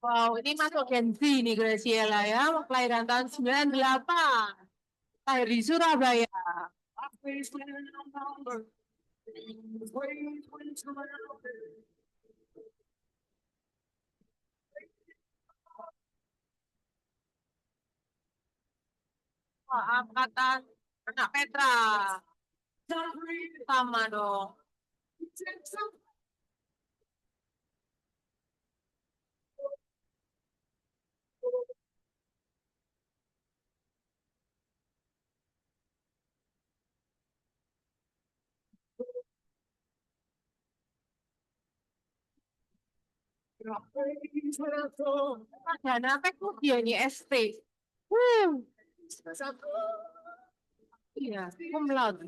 Wow, ini masuk Gen Z nih Graciela ya, kelahiran tahun 98, lahir di Surabaya. Wah, angkatan anak Petra, sama dong. Dan apa tuh dia nih ST? Hmm, iya, cum laude.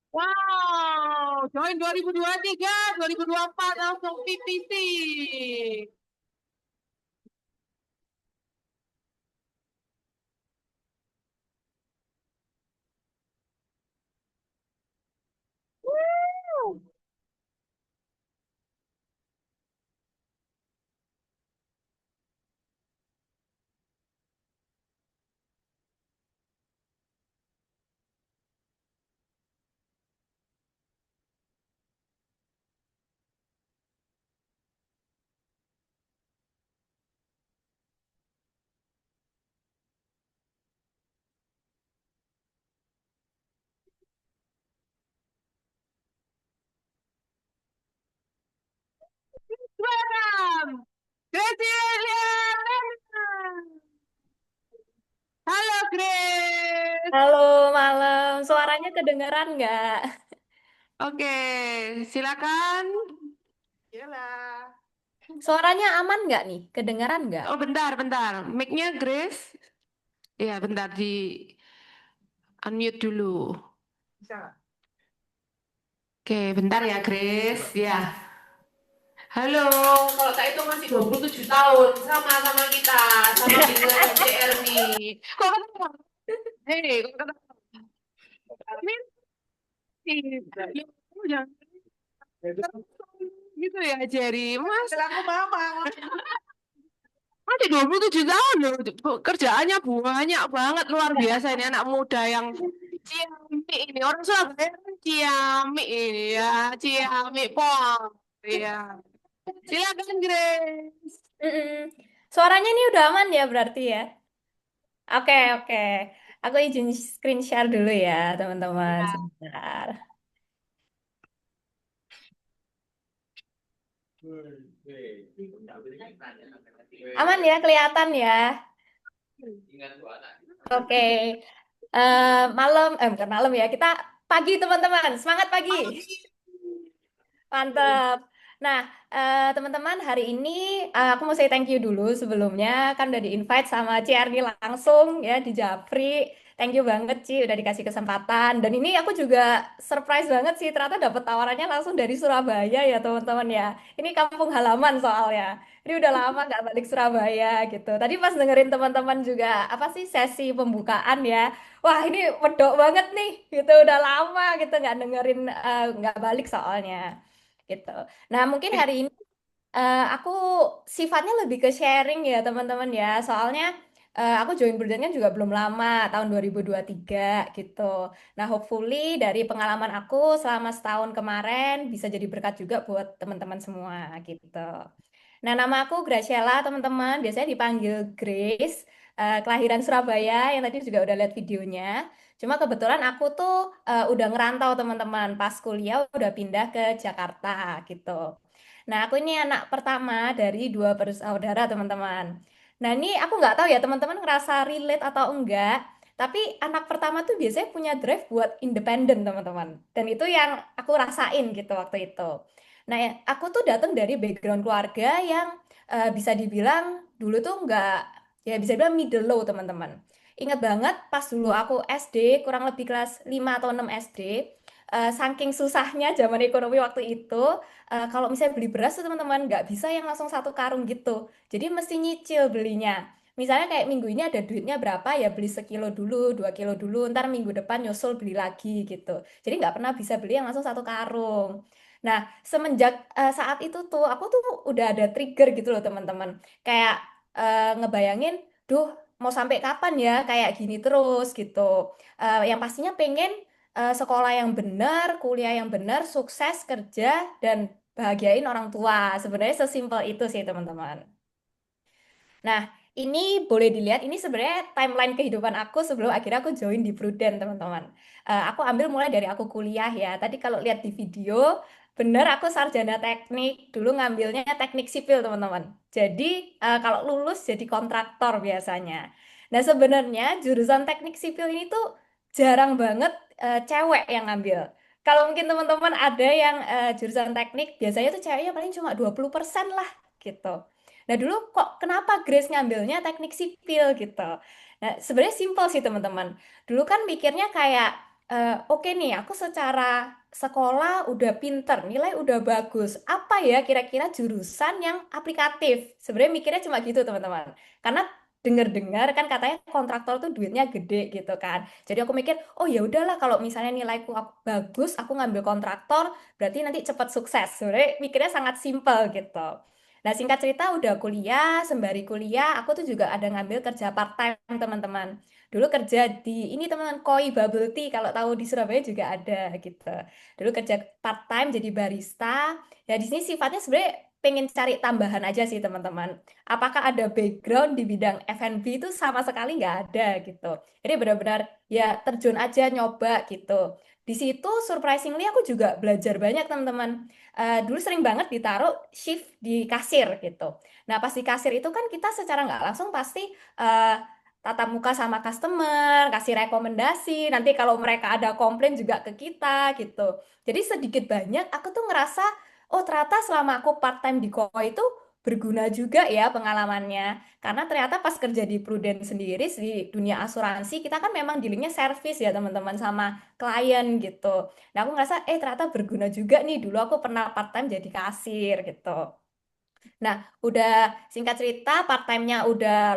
Wow, join 2023, 2024 langsung PPT. Woo. Welcome, Graciela. Halo Grace. Halo, malam. Suaranya kedengeran nggak? Oke, silakan. Iyalah. Suaranya aman nggak nih? Kedengeran nggak? Oh, bentar, bentar. Mic-nya Grace. Ya, bentar di unmute dulu. Bisa. Oke, bentar ya Grace. Ya. Halo, kalau tak itu masih 27 tahun sama kita, sama dengan MCR nih. Kok kata? Hei, kok kata? Ini sih, jangan. Gitu ya, Jerry. Mas, Aku mama. masih 27 tahun loh. Kerjaannya banyak banget, luar biasa ini anak muda yang ciamik ini. Orang Surabaya kan ciamik ini ya, ciamik pol. Iya. Silakan Grace. Mm-mm. Suaranya ini udah aman ya berarti ya? Oke, oke. Aku izin screen share dulu ya, teman-teman. Ya. Sebentar. Aman ya, kelihatan ya. Oke. Malam, bukan malam ya. Kita pagi, teman-teman. Semangat pagi. Mantap. Nah, teman-teman, hari ini aku mau say thank you dulu sebelumnya. Kan udah di-invite sama CRD langsung ya di Japri. Thank you banget, Ci, udah dikasih kesempatan. Dan ini aku juga surprise banget sih, ternyata dapet tawarannya langsung dari Surabaya ya, teman-teman ya. Ini kampung halaman soalnya. Ini udah lama nggak balik Surabaya gitu. Tadi pas dengerin teman-teman juga, apa sih, sesi pembukaan ya. Wah, ini medok banget nih, gitu. Udah lama gitu nggak dengerin, nggak balik soalnya gitu. Nah, mungkin hari ini aku sifatnya lebih ke sharing ya teman-teman ya. Soalnya aku join Burdannya juga belum lama, tahun 2023 gitu. Nah, hopefully dari pengalaman aku selama setahun kemarin bisa jadi berkat juga buat teman-teman semua gitu. Nah, nama aku Graciela, teman-teman. Biasanya dipanggil Grace. Kelahiran Surabaya, yang tadi juga udah lihat videonya. Cuma kebetulan aku tuh udah ngerantau, teman-teman. Pas kuliah udah pindah ke Jakarta, gitu. Nah, aku ini anak pertama dari dua bersaudara, teman-teman. Nah, ini aku nggak tahu ya, teman-teman ngerasa relate atau enggak. Tapi anak pertama tuh biasanya punya drive buat independen, teman-teman. Dan itu yang aku rasain gitu waktu itu. Nah, aku tuh datang dari background keluarga yang bisa dibilang dulu tuh nggak, ya bisa dibilang middle low, teman-teman. Ingat banget pas dulu aku SD, kurang lebih kelas 5 atau 6 SD, saking susahnya zaman ekonomi waktu itu, kalau misalnya beli beras tuh teman-teman nggak bisa yang langsung satu karung gitu. Jadi mesti nyicil belinya. Misalnya kayak minggu ini ada duitnya berapa ya beli sekilo dulu, 2 kilo dulu, ntar minggu depan nyusul beli lagi gitu. Jadi nggak pernah bisa beli yang langsung satu karung. Nah, semenjak saat itu tuh aku tuh udah ada trigger gitu loh teman-teman. Kayak ngebayangin, duh mau sampai kapan ya kayak gini terus gitu. Yang pastinya pengen sekolah yang benar, kuliah yang benar, sukses kerja dan bahagiain orang tua. Sebenarnya sesimpel itu sih teman-teman. Nah, ini boleh dilihat, ini sebenarnya timeline kehidupan aku sebelum akhirnya aku join di Prudent, teman-teman. Aku ambil mulai dari aku kuliah ya. Tadi kalau lihat di video, bener aku sarjana teknik, dulu ngambilnya teknik sipil, teman-teman. Jadi, kalau lulus jadi kontraktor biasanya. Nah, sebenarnya jurusan teknik sipil ini tuh jarang banget cewek yang ngambil. Kalau mungkin teman-teman ada yang jurusan teknik, biasanya tuh ceweknya paling cuma 20% lah gitu. Nah, dulu kok kenapa Grace ngambilnya teknik sipil gitu. Nah, sebenarnya simpel sih teman-teman. Dulu kan mikirnya kayak, oke nih, aku secara sekolah udah pinter, nilai udah bagus. Apa ya kira-kira jurusan yang aplikatif? Sebenarnya mikirnya cuma gitu teman-teman. Karena dengar-dengar kan katanya kontraktor tuh duitnya gede gitu kan. Jadi aku mikir, oh ya udahlah kalau misalnya nilaiku bagus, aku ngambil kontraktor, berarti nanti cepat sukses. Sebenarnya mikirnya sangat simpel gitu. Nah, singkat cerita udah kuliah, sembari kuliah aku tuh juga ada ngambil kerja part-time, teman-teman. Dulu kerja di ini, teman-teman, Koi Bubble Tea, kalau tahu di Surabaya juga ada gitu. Dulu kerja part-time jadi barista. Ya di sini sifatnya sebenarnya pengen cari tambahan aja sih, teman-teman. Apakah ada background di bidang F&B itu sama sekali nggak ada gitu. Jadi benar-benar ya terjun aja nyoba gitu. Di situ surprisingly aku juga belajar banyak, teman-teman. Dulu sering banget ditaruh shift di kasir gitu. Nah, pas di kasir itu kan kita secara nggak langsung pasti eh, tatap muka sama customer, kasih rekomendasi, nanti kalau mereka ada komplain juga ke kita gitu. Jadi sedikit banyak aku tuh ngerasa, oh ternyata selama aku part time di Koi itu berguna juga ya pengalamannya. Karena ternyata pas kerja di Prudent sendiri di dunia asuransi, kita kan memang dealingnya service ya teman-teman sama klien gitu. Nah, aku ngerasa, ternyata berguna juga nih. Dulu aku pernah part-time jadi kasir gitu. Nah, udah singkat cerita, part-time-nya udah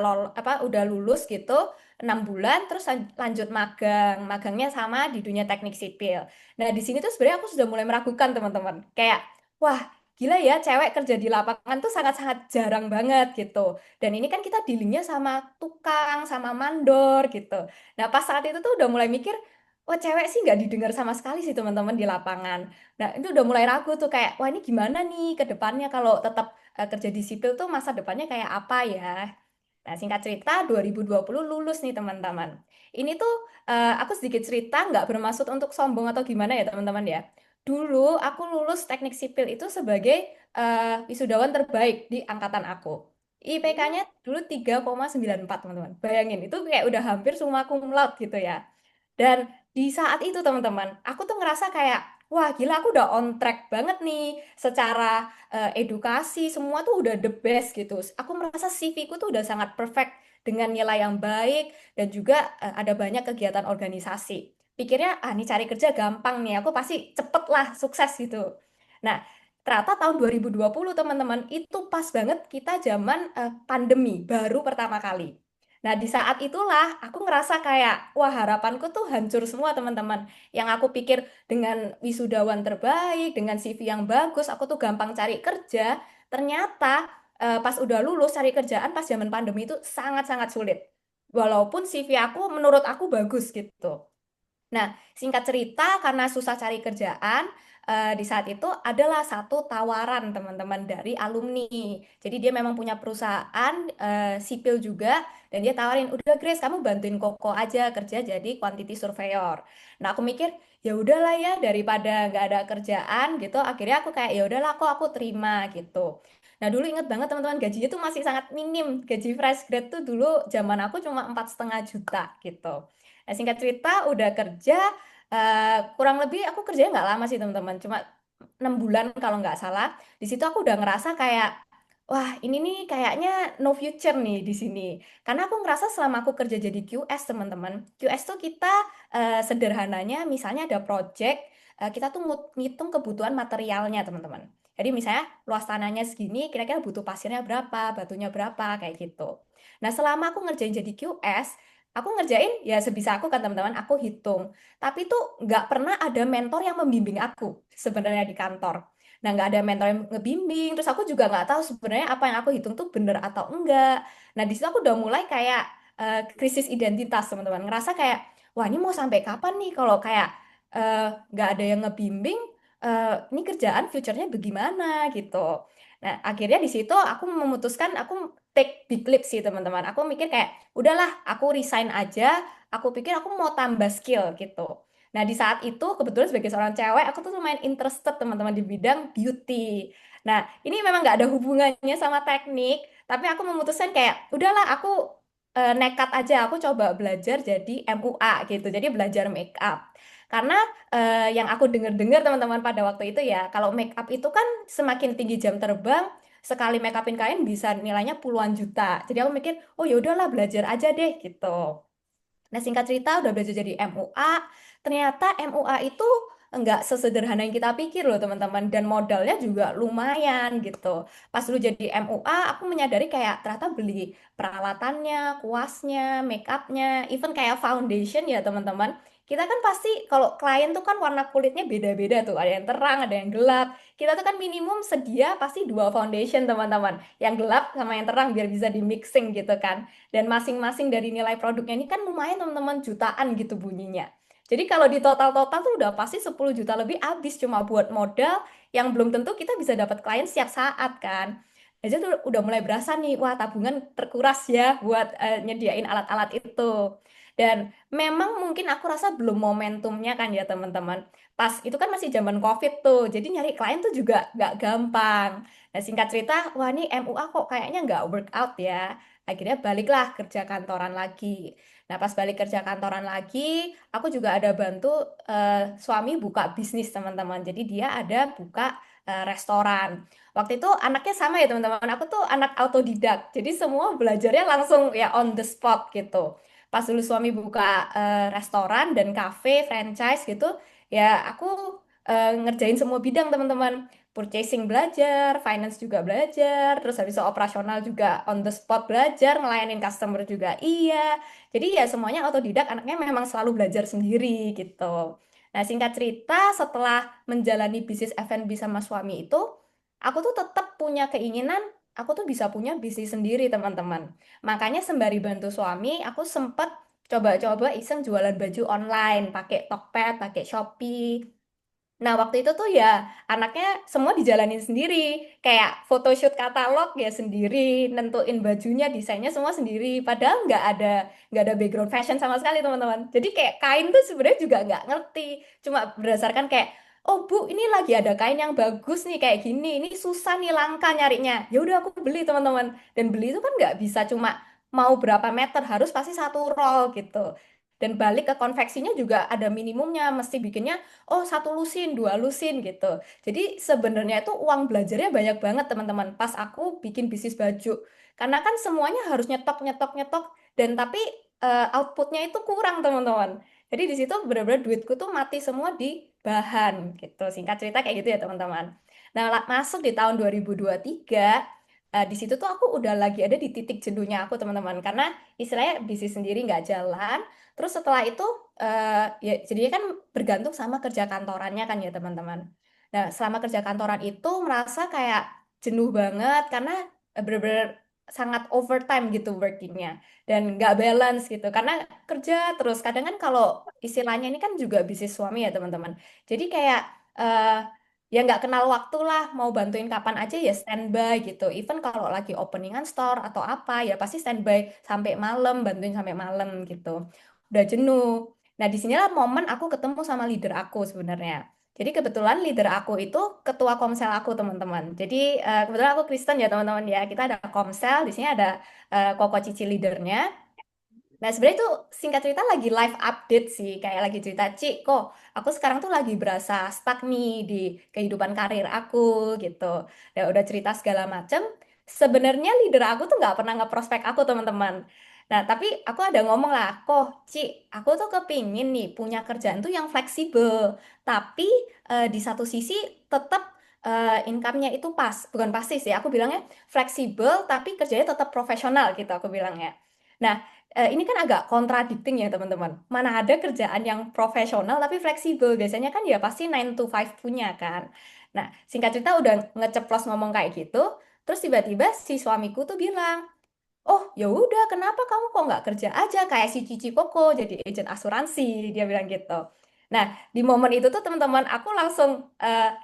udah lulus gitu, 6 bulan, terus lanjut magang. Magangnya sama di dunia teknik sipil. Nah, di sini tuh sebenarnya aku sudah mulai meragukan, teman-teman. Kayak, wah, gila ya cewek kerja di lapangan tuh sangat-sangat jarang banget gitu. Dan ini kan kita dealingnya sama tukang, sama mandor gitu. Nah pas saat itu tuh udah mulai mikir, wah cewek sih nggak didengar sama sekali sih teman-teman di lapangan. Nah itu udah mulai ragu tuh kayak, wah ini gimana nih ke depannya kalau tetap kerja di sipil tuh masa depannya kayak apa ya? Nah, singkat cerita 2020 lulus nih teman-teman. Ini tuh aku sedikit cerita nggak bermaksud untuk sombong atau gimana ya teman-teman ya. Dulu aku lulus teknik sipil itu sebagai wisudawan terbaik di angkatan aku. IPK-nya dulu 3,94 teman-teman. Bayangin, itu kayak udah hampir summa cum laude gitu ya. Dan di saat itu teman-teman, aku tuh ngerasa kayak, wah gila aku udah on track banget nih secara edukasi, semua tuh udah the best gitu. Aku merasa CV ku tuh udah sangat perfect dengan nilai yang baik dan juga ada banyak kegiatan organisasi. Pikirnya, ah ini cari kerja gampang nih, aku pasti cepet lah sukses gitu. Nah, ternyata tahun 2020 teman-teman, itu pas banget kita zaman pandemi, baru pertama kali. Nah, di saat itulah aku ngerasa kayak, wah harapanku tuh hancur semua teman-teman. Yang aku pikir dengan wisudawan terbaik, dengan CV yang bagus, aku tuh gampang cari kerja. Ternyata pas udah lulus cari kerjaan pas zaman pandemi itu sangat-sangat sulit. Walaupun CV aku menurut aku bagus gitu. Nah, singkat cerita, karena susah cari kerjaan, di saat itu adalah satu tawaran teman-teman dari alumni. Jadi dia memang punya perusahaan sipil juga, dan dia tawarin, udah Grace, kamu bantuin Koko aja kerja jadi quantity surveyor. Nah, aku mikir, ya udahlah ya, daripada nggak ada kerjaan gitu, akhirnya aku kayak, ya udahlah kok aku terima gitu. Nah, dulu inget banget teman-teman, gajinya tuh masih sangat minim. Gaji fresh grade tuh dulu zaman aku cuma 4,5 juta gitu. Nah, singkat cerita udah kerja kurang lebih aku kerjanya nggak lama sih teman-teman, cuma 6 bulan kalau nggak salah. Di situ aku udah ngerasa kayak wah ini nih kayaknya no future nih di sini. Karena aku ngerasa selama aku kerja jadi QS teman-teman, QS tuh kita sederhananya misalnya ada project, kita tuh ngitung kebutuhan materialnya teman-teman. Jadi misalnya luas tanahnya segini, kira-kira butuh pasirnya berapa, batunya berapa, kayak gitu. Nah, selama aku ngerjain jadi QS, aku ngerjain ya sebisa aku kan teman-teman, aku hitung. Tapi tuh nggak pernah ada mentor yang membimbing aku sebenarnya di kantor. Nah, nggak ada mentor yang ngebimbing, terus aku juga nggak tahu sebenarnya apa yang aku hitung tuh bener atau enggak. Nah, di situ aku udah mulai kayak krisis identitas teman-teman. Ngerasa kayak, wah ini mau sampai kapan nih kalau kayak nggak ada yang ngebimbing, ini kerjaan future-nya bagaimana gitu. Nah, akhirnya di situ aku memutuskan aku take big leap sih teman-teman. Aku mikir kayak, udahlah aku resign aja, aku pikir aku mau tambah skill gitu. Nah di saat itu kebetulan sebagai seorang cewek aku tuh lumayan interested teman-teman di bidang beauty. Nah ini memang nggak ada hubungannya sama teknik, tapi aku memutuskan kayak udahlah aku nekat aja, aku coba belajar jadi MUA gitu, jadi belajar make up. Karena yang aku dengar-dengar teman-teman pada waktu itu ya, kalau make up itu kan semakin tinggi jam terbang, sekali make upin kain bisa nilainya puluhan juta. Jadi aku mikir, oh ya udahlah belajar aja deh gitu. Nah, singkat cerita udah belajar jadi MUA, ternyata MUA itu nggak sesederhana yang kita pikir loh teman-teman, dan modalnya juga lumayan gitu. Pas dulu jadi MUA, aku menyadari kayak ternyata beli peralatannya, kuasnya, make upnya, even kayak foundation ya teman-teman. Kita kan pasti kalau klien tuh kan warna kulitnya beda-beda tuh, ada yang terang, ada yang gelap. Kita tuh kan minimum sedia pasti dua foundation teman-teman, yang gelap sama yang terang biar bisa di mixing gitu kan. Dan masing-masing dari nilai produknya ini kan lumayan teman-teman jutaan gitu bunyinya. Jadi kalau di total-total tuh udah pasti 10 juta lebih habis cuma buat modal yang belum tentu kita bisa dapat klien setiap saat kan. Jadi tuh udah mulai berasa nih, wah tabungan terkuras ya buat nyediain alat-alat itu. Dan memang mungkin aku rasa belum momentumnya kan ya teman-teman. Pas itu kan masih zaman COVID tuh, jadi nyari klien tuh juga nggak gampang. Nah singkat cerita, wah ini MUA kok kayaknya nggak workout ya. Akhirnya baliklah kerja kantoran lagi. Nah, pas balik kerja kantoran lagi, aku juga ada bantu suami buka bisnis, teman-teman. Jadi dia ada buka restoran. Waktu itu anaknya sama ya, teman-teman. Aku tuh anak autodidak. Jadi semua belajarnya langsung ya on the spot gitu. Pas dulu suami buka restoran dan cafe franchise gitu, ya aku ngerjain semua bidang, teman-teman. Purchasing belajar, finance juga belajar, terus habis itu operasional juga on the spot belajar, ngelayanin customer juga iya. Jadi ya semuanya otodidak, anaknya memang selalu belajar sendiri gitu. Nah singkat cerita setelah menjalani bisnis F&B sama suami itu, aku tuh tetap punya keinginan, aku tuh bisa punya bisnis sendiri, teman-teman. Makanya sembari bantu suami, aku sempet coba-coba iseng jualan baju online, pakai Tokped, pakai Shopee. Nah, waktu itu tuh ya anaknya semua dijalanin sendiri. Kayak photoshoot katalog ya sendiri, nentuin bajunya, desainnya semua sendiri. Padahal nggak ada background fashion sama sekali, teman-teman. Jadi kayak kain tuh sebenarnya juga nggak ngerti. Cuma berdasarkan kayak, oh Bu, ini lagi ada kain yang bagus nih kayak gini. Ini susah nih langka nyarinya. Ya udah aku beli, teman-teman. Dan beli itu kan nggak bisa cuma mau berapa meter, harus pasti satu roll gitu. Dan balik ke konveksinya juga ada minimumnya, mesti bikinnya oh satu lusin, dua lusin gitu. Jadi sebenarnya itu uang belajarnya banyak banget teman-teman. Pas aku bikin bisnis baju, karena kan semuanya harus nyetok, nyetok, nyetok, dan tapi outputnya itu kurang teman-teman. Jadi di situ benar-benar duitku tuh mati semua di bahan gitu. Singkat cerita kayak gitu ya teman-teman. Nah masuk di tahun 2023, di situ tuh aku udah lagi ada di titik jenuhnya aku teman-teman. Karena istilahnya bisnis sendiri nggak jalan. Terus setelah itu ya jadinya kan bergantung sama kerja kantorannya kan ya teman-teman. Nah, selama kerja kantoran itu merasa kayak jenuh banget karena bener-bener sangat overtime gitu workingnya dan nggak balance gitu karena kerja terus kadang kan kalau istilahnya ini kan juga bisnis suami ya teman-teman. Jadi kayak eh, ya nggak kenal waktu lah mau bantuin kapan aja ya standby gitu. Even kalau lagi openingan store atau apa ya pasti standby sampai malam bantuin sampai malam gitu udah jenuh. Nah, disinilah momen aku ketemu sama leader aku sebenarnya. Jadi kebetulan leader aku itu ketua komsel aku, teman-teman. Jadi kebetulan aku Kristen ya, teman-teman ya. Kita ada komsel, di sini ada Koko Cici leadernya. Nah, sebenarnya itu singkat cerita lagi live update sih, kayak lagi cerita, Cik, kok aku sekarang tuh lagi berasa stuck nih di kehidupan karir aku gitu. Dan udah cerita segala macem. Sebenarnya leader aku tuh nggak pernah ngeprospek aku, teman-teman. Nah, tapi aku ada ngomong lah, kok, Cik, aku tuh kepingin nih punya kerjaan tuh yang fleksibel. Tapi di satu sisi tetap income-nya itu pas, bukan pasti sih. Aku bilangnya fleksibel, tapi kerjanya tetap profesional gitu, aku bilangnya. Nah, ini kan agak contradicting ya teman-teman. Mana ada kerjaan yang profesional tapi fleksibel. Biasanya kan ya pasti 9 to 5 punya kan. Nah, singkat cerita udah ngeceplos ngomong kayak gitu. Terus tiba-tiba si suamiku tuh bilang, oh ya udah kenapa kamu kok nggak kerja aja kayak si Cici Koko jadi agent asuransi. Dia bilang gitu. Nah, di momen itu tuh teman-teman aku langsung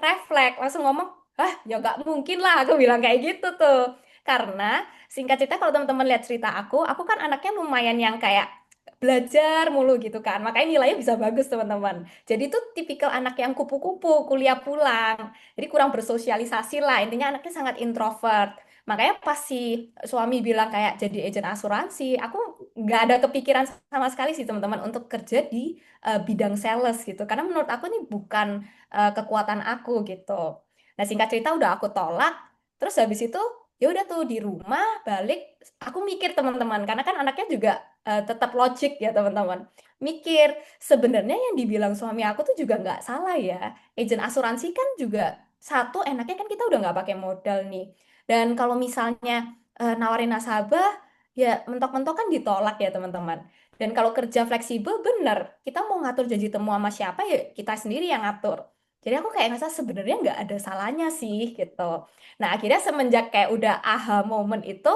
refleks, langsung ngomong, ah ya nggak mungkin lah aku bilang kayak gitu tuh. Karena singkat cerita kalau teman-teman lihat cerita aku kan anaknya lumayan yang kayak belajar mulu gitu kan. Makanya nilainya bisa bagus teman-teman. Jadi tuh tipikal anak yang kupu-kupu, kuliah pulang. Jadi kurang bersosialisasi lah. Intinya anaknya sangat introvert. Makanya pas si suami bilang kayak jadi agen asuransi, aku nggak ada kepikiran sama sekali sih teman-teman untuk kerja di bidang sales gitu. Karena menurut aku ini bukan kekuatan aku gitu. Nah, singkat cerita udah aku tolak. Terus habis itu ya udah tuh di rumah balik aku mikir teman-teman karena kan anaknya juga tetap logik ya teman-teman. Mikir sebenarnya yang dibilang suami aku tuh juga nggak salah ya. Agen asuransi kan juga satu enaknya kan kita udah nggak pakai modal nih. Dan kalau misalnya nawarin nasabah ya mentok-mentok kan ditolak ya teman-teman. Dan kalau kerja fleksibel bener, kita mau ngatur janji temu sama siapa ya kita sendiri yang ngatur. Jadi aku kayak ngerasa sebenarnya nggak ada salahnya sih gitu. Nah akhirnya semenjak kayak udah aha moment itu,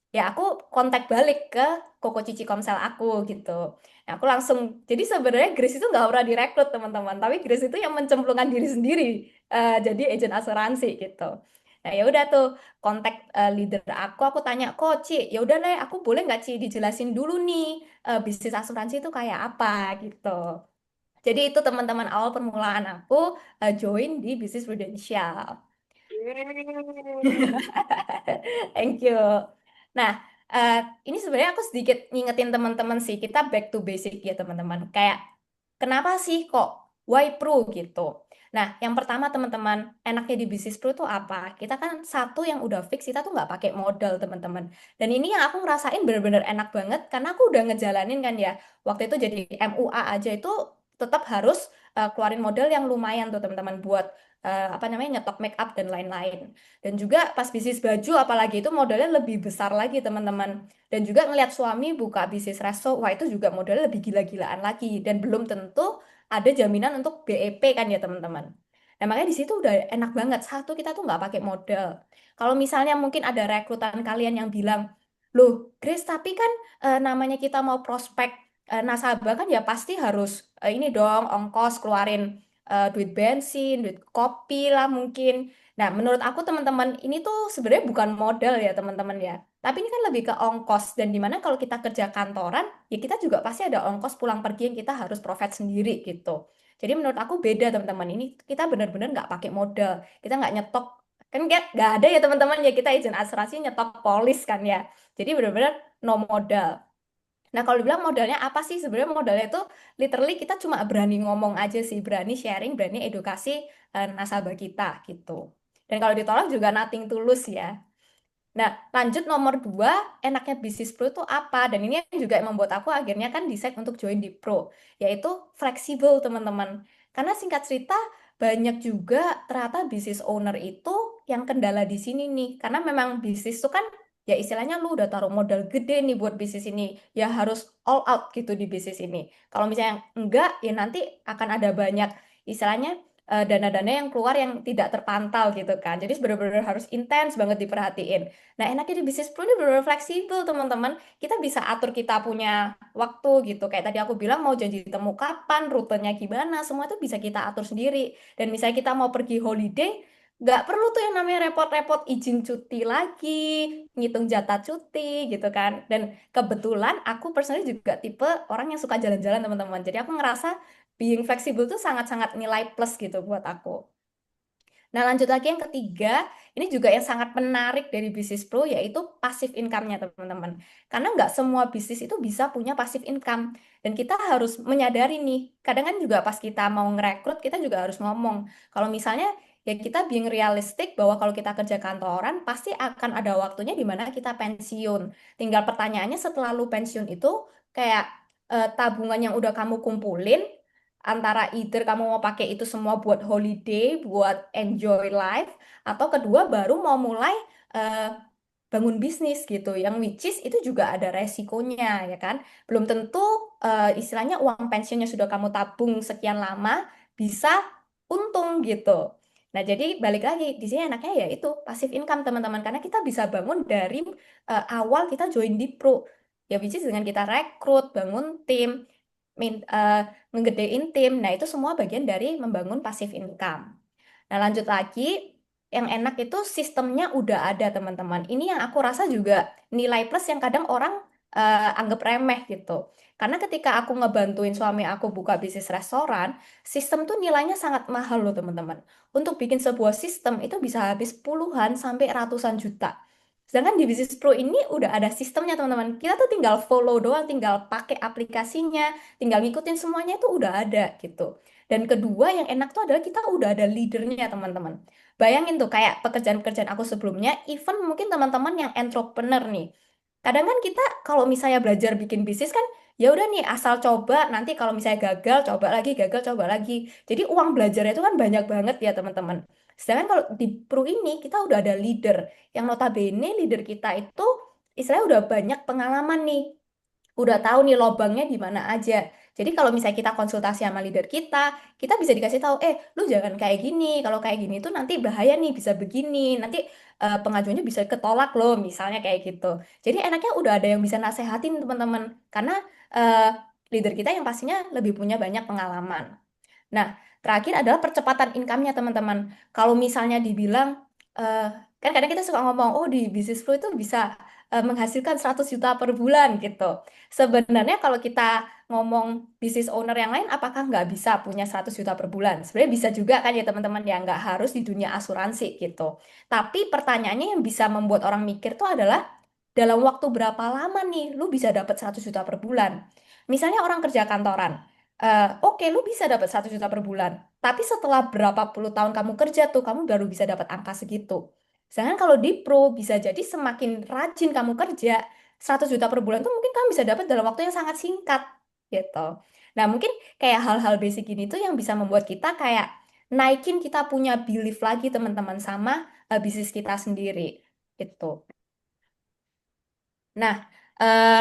ya aku kontak balik ke Koko Cici Komsel aku gitu. Nah, aku langsung, jadi sebenarnya Grace itu nggak pernah direkrut teman-teman, tapi Grace itu yang mencemplungkan diri sendiri jadi agen asuransi gitu. Nah ya udah tuh kontak leader aku tanya kok Ci, ya udah deh, aku boleh nggak Ci dijelasin dulu nih bisnis asuransi itu kayak apa gitu. Jadi itu teman-teman awal permulaan aku join di bisnis prudensial. Thank you. Nah, eh, ini sebenarnya aku sedikit ngingetin teman-teman sih, kita back to basic ya teman-teman. Kayak kenapa sih kok why pro gitu? Nah, yang pertama teman-teman, enaknya di bisnis pro itu apa? Kita kan satu yang udah fix, kita tuh nggak pakai modal teman-teman. Dan ini yang aku ngerasain bener-bener enak banget karena aku udah ngejalanin kan ya. Waktu itu jadi MUA aja itu tetap harus keluarin modal yang lumayan tuh teman-teman buat apa namanya nyetok make up dan lain-lain. Dan juga pas bisnis baju apalagi itu modalnya lebih besar lagi teman-teman. Dan juga ngelihat suami buka bisnis resto, wah itu juga modalnya lebih gila-gilaan lagi. Dan belum tentu ada jaminan untuk BEP kan ya teman-teman. Nah, makanya di situ udah enak banget. Satu, kita tuh nggak pakai modal. Kalau misalnya mungkin ada rekrutan kalian yang bilang, loh, Grace, tapi kan namanya kita mau prospek nasabah kan ya pasti harus ini dong, ongkos keluarin duit bensin, duit kopi lah mungkin. Nah, menurut aku teman-teman ini tuh sebenarnya bukan modal ya teman-teman ya. Tapi ini kan lebih ke ongkos dan dimana kalau kita kerja kantoran, ya kita juga pasti ada ongkos pulang pergi yang kita harus provide sendiri gitu. Jadi menurut aku beda teman-teman. Ini kita benar-benar nggak pakai modal. Kita nggak nyetok. Kan nggak ada ya teman-teman ya kita izin asuransi nyetok polis kan ya. Jadi benar-benar no modal. Nah kalau dibilang modalnya apa sih? Sebenarnya modalnya itu literally kita cuma berani ngomong aja sih. Berani sharing, berani edukasi nasabah kita gitu. Dan kalau ditolak juga nothing tulus ya. Nah, lanjut nomor dua, enaknya bisnis pro itu apa? Dan ini yang juga yang membuat aku akhirnya kan decide untuk join di pro, yaitu fleksibel teman-teman. Karena singkat cerita, banyak juga ternyata bisnis owner itu yang kendala di sini nih. Karena memang bisnis itu kan, ya istilahnya lu udah taruh modal gede nih buat bisnis ini, ya harus all out gitu di bisnis ini. Kalau misalnya enggak, ya nanti akan ada banyak istilahnya dana-dana yang keluar yang tidak terpantau gitu kan. Jadi benar-benar harus intens banget diperhatiin. Nah, enaknya di bisnis pro ini benar-benar fleksibel, teman-teman. Kita bisa atur kita punya waktu gitu. Kayak tadi aku bilang mau janji temu kapan, rutenya gimana, semua itu bisa kita atur sendiri. Dan misalnya kita mau pergi holiday, nggak perlu tuh yang namanya repot-repot izin cuti lagi, ngitung jatah cuti gitu kan. Dan kebetulan aku personally juga tipe orang yang suka jalan-jalan, teman-teman. Jadi aku ngerasa being fleksibel tuh sangat-sangat nilai plus gitu buat aku. Nah, lanjut lagi yang ketiga, ini juga yang sangat menarik dari bisnis pro, yaitu passive income-nya, teman-teman. Karena nggak semua bisnis itu bisa punya passive income. Dan kita harus menyadari nih, kadang kan juga pas kita mau ngerekrut, kita juga harus ngomong. Kalau misalnya, ya kita being realistic bahwa kalau kita kerja kantoran, pasti akan ada waktunya di mana kita pensiun. Tinggal pertanyaannya setelah lu pensiun itu, kayak tabungan yang udah kamu kumpulin, antara either kamu mau pakai itu semua buat holiday, buat enjoy life, atau kedua baru mau mulai eh, bangun bisnis gitu, yang which is itu juga ada resikonya ya kan. Belum tentu istilahnya uang pensiunnya sudah kamu tabung sekian lama bisa untung gitu. Nah, jadi balik lagi di sini enaknya ya itu passive income teman-teman karena kita bisa bangun dari awal kita join di pro. Ya which is dengan kita rekrut, bangun tim, ngegedein tim. Nah, itu semua bagian dari membangun passive income. Nah, lanjut lagi, yang enak itu sistemnya udah ada, teman-teman. Ini yang aku rasa juga nilai plus yang kadang orang anggap remeh gitu. Karena ketika aku ngebantuin suami aku buka bisnis restoran, sistem tuh nilainya sangat mahal loh, teman-teman. Untuk bikin sebuah sistem itu bisa habis puluhan sampai ratusan juta. Sedangkan di bisnis pro ini udah ada sistemnya, teman-teman. Kita tuh tinggal follow doang, tinggal pakai aplikasinya, tinggal ngikutin semuanya itu udah ada gitu. Dan kedua yang enak tuh adalah kita udah ada leadernya teman-teman. Bayangin tuh kayak pekerjaan-pekerjaan aku sebelumnya, even mungkin teman-teman yang entrepreneur nih. Kadang kan kita kalau misalnya belajar bikin bisnis kan ya udah nih asal coba nanti kalau misalnya gagal coba lagi. Jadi uang belajarnya itu kan banyak banget ya teman-teman. Sedangkan kalau di Pro ini kita udah ada leader yang notabene leader kita itu istilahnya udah banyak pengalaman nih, udah tahu nih lobangnya di mana aja. Jadi kalau misalnya kita konsultasi sama leader kita bisa dikasih tahu, lu jangan kayak gini. Kalau kayak gini tuh nanti bahaya nih, bisa begini. Nanti pengajuannya bisa ketolak loh, misalnya kayak gitu. Jadi enaknya udah ada yang bisa nasehatin teman-teman, karena eh, leader kita yang pastinya lebih punya banyak pengalaman. Nah, terakhir adalah percepatan income-nya, teman-teman. Kalau misalnya dibilang, eh, kan kadang kita suka ngomong, oh di bisnis flow itu bisa menghasilkan 100 juta per bulan gitu. Sebenarnya kalau kita ngomong bisnis owner yang lain, apakah nggak bisa punya 100 juta per bulan? Sebenarnya bisa juga kan ya teman-teman, ya nggak harus di dunia asuransi gitu. Tapi pertanyaannya yang bisa membuat orang mikir tuh adalah, dalam waktu berapa lama nih lu bisa dapat 100 juta per bulan? Misalnya orang kerja kantoran, oke, lu bisa dapat 100 juta per bulan. Tapi setelah berapa puluh tahun kamu kerja tuh, kamu baru bisa dapat angka segitu. Sedangkan kalau di pro, bisa jadi semakin rajin kamu kerja, 100 juta per bulan tuh mungkin kamu bisa dapat dalam waktu yang sangat singkat, gitu. Nah, mungkin kayak hal-hal basic ini tuh yang bisa membuat kita kayak naikin kita punya belief lagi, teman-teman, sama bisnis kita sendiri, gitu. Nah,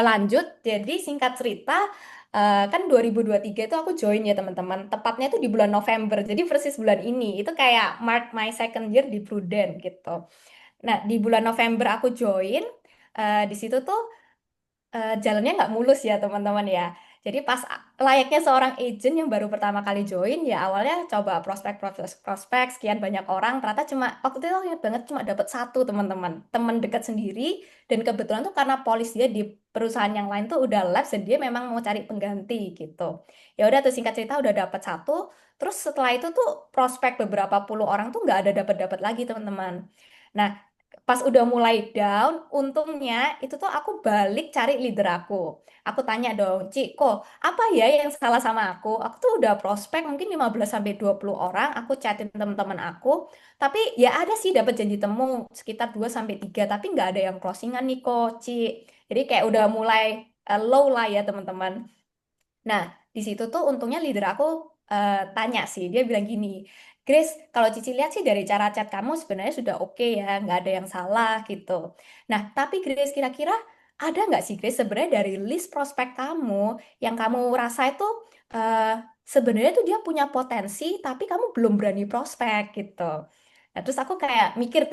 lanjut. Jadi singkat cerita, Kan 2023 itu aku join ya teman-teman. Tepatnya itu di bulan November. Jadi persis bulan ini. Itu kayak mark my second year di Prudent gitu. Nah, di bulan November aku join. Di situ tuh jalannya nggak mulus ya teman-teman ya. Jadi pas layaknya seorang agent yang baru pertama kali join ya awalnya coba prospek sekian banyak orang ternyata cuma waktu itu aku ingat banget cuma dapat satu teman-teman teman dekat sendiri dan kebetulan tuh karena polis dia di perusahaan yang lain tuh udah lapse dan dia memang mau cari pengganti gitu. Ya udah tuh singkat cerita udah dapat satu terus setelah itu tuh prospek beberapa puluh orang tuh nggak ada dapat-dapat lagi teman-teman. Nah, pas udah mulai down, untungnya itu tuh aku balik cari leader aku. Aku tanya dong, Ci, kok apa ya yang salah sama aku? Aku tuh udah prospek mungkin 15 sampai 20 orang, aku chatin teman-teman aku, tapi ya ada sih dapat janji temu sekitar 2 sampai 3, tapi nggak ada yang closingan nih kok, Ci. Jadi kayak udah mulai low lah ya, teman-teman. Nah, di situ tuh untungnya leader aku tanya sih, dia bilang gini, Grace, kalau Cici lihat sih dari cara chat kamu sebenarnya sudah oke ya, nggak ada yang salah gitu. Nah, tapi Grace kira-kira ada nggak sih Grace sebenarnya dari list prospek kamu yang kamu rasa itu eh, sebenarnya tuh dia punya potensi, tapi kamu belum berani prospek gitu. Nah, terus aku kayak mikir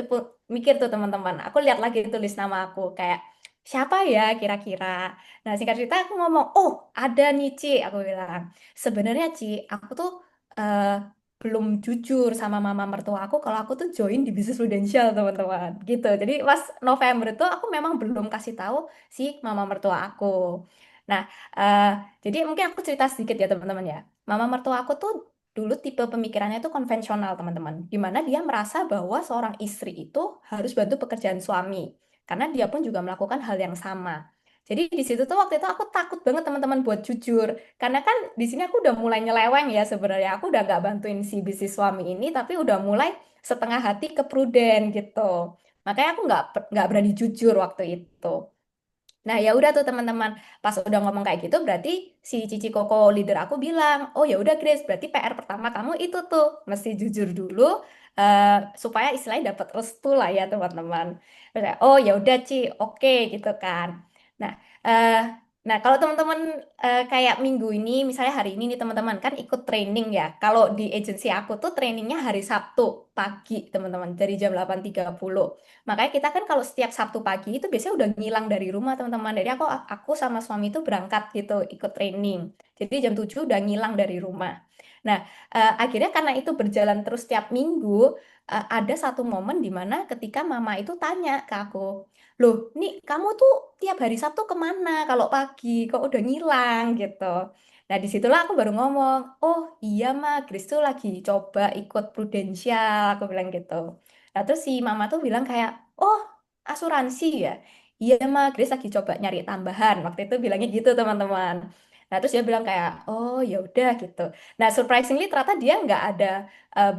tuh teman-teman, aku lihat lagi tulis nama aku kayak siapa ya kira-kira. Nah, singkat cerita aku ngomong, oh ada nih Ci, aku bilang. Sebenarnya Ci, aku tuh eh, belum jujur sama mama mertua aku kalau aku tuh join di bisnis prudential teman-teman. Gitu. Jadi pas November itu aku memang belum kasih tahu si mama mertua aku. Nah, eh, jadi mungkin aku cerita sedikit ya teman-teman ya. Mama mertua aku tuh dulu tipe pemikirannya itu konvensional teman-teman. Di mana dia merasa bahwa seorang istri itu harus bantu pekerjaan suami. Karena dia pun juga melakukan hal yang sama. Jadi di situ tuh waktu itu aku takut banget teman-teman buat jujur. Karena kan di sini aku udah mulai nyeleweng ya sebenarnya. Aku udah gak bantuin si bisnis suami ini, tapi udah mulai setengah hati ke Prudent gitu. Makanya aku nggak berani jujur waktu itu. Nah, ya udah tuh teman-teman, pas udah ngomong kayak gitu berarti si Cici Koko leader aku bilang, "Oh ya udah Grace, berarti PR pertama kamu itu tuh mesti jujur dulu eh, supaya istilahnya dapat restu lah ya, teman-teman." Terus kayak, "Oh ya udah Ci, oke," gitu kan. Nah, eh nah kalau teman-teman kayak minggu ini misalnya hari ini nih teman-teman kan ikut training ya. Kalau di agensi aku tuh trainingnya hari Sabtu pagi, teman-teman, dari jam 8.30. Makanya kita kan kalau setiap Sabtu pagi itu biasanya udah ngilang dari rumah teman-teman. Jadi aku sama suami itu berangkat gitu ikut training. Jadi jam 7 udah ngilang dari rumah. Nah, akhirnya karena itu berjalan terus setiap minggu, ada satu momen di mana ketika mama itu tanya ke aku, loh, nih kamu tuh tiap hari Sabtu kemana? Kalau pagi kok udah ngilang gitu. Nah, disitulah aku baru ngomong, oh iya mah, Grace tuh lagi coba ikut prudensial, aku bilang gitu. Nah, terus si mama tuh bilang kayak, oh, asuransi ya? Iya, mah, Grace lagi coba nyari tambahan. Waktu itu bilangnya gitu, teman-teman. Nah, terus dia bilang kayak, oh, ya udah gitu. Nah, surprisingly ternyata dia nggak ada eh,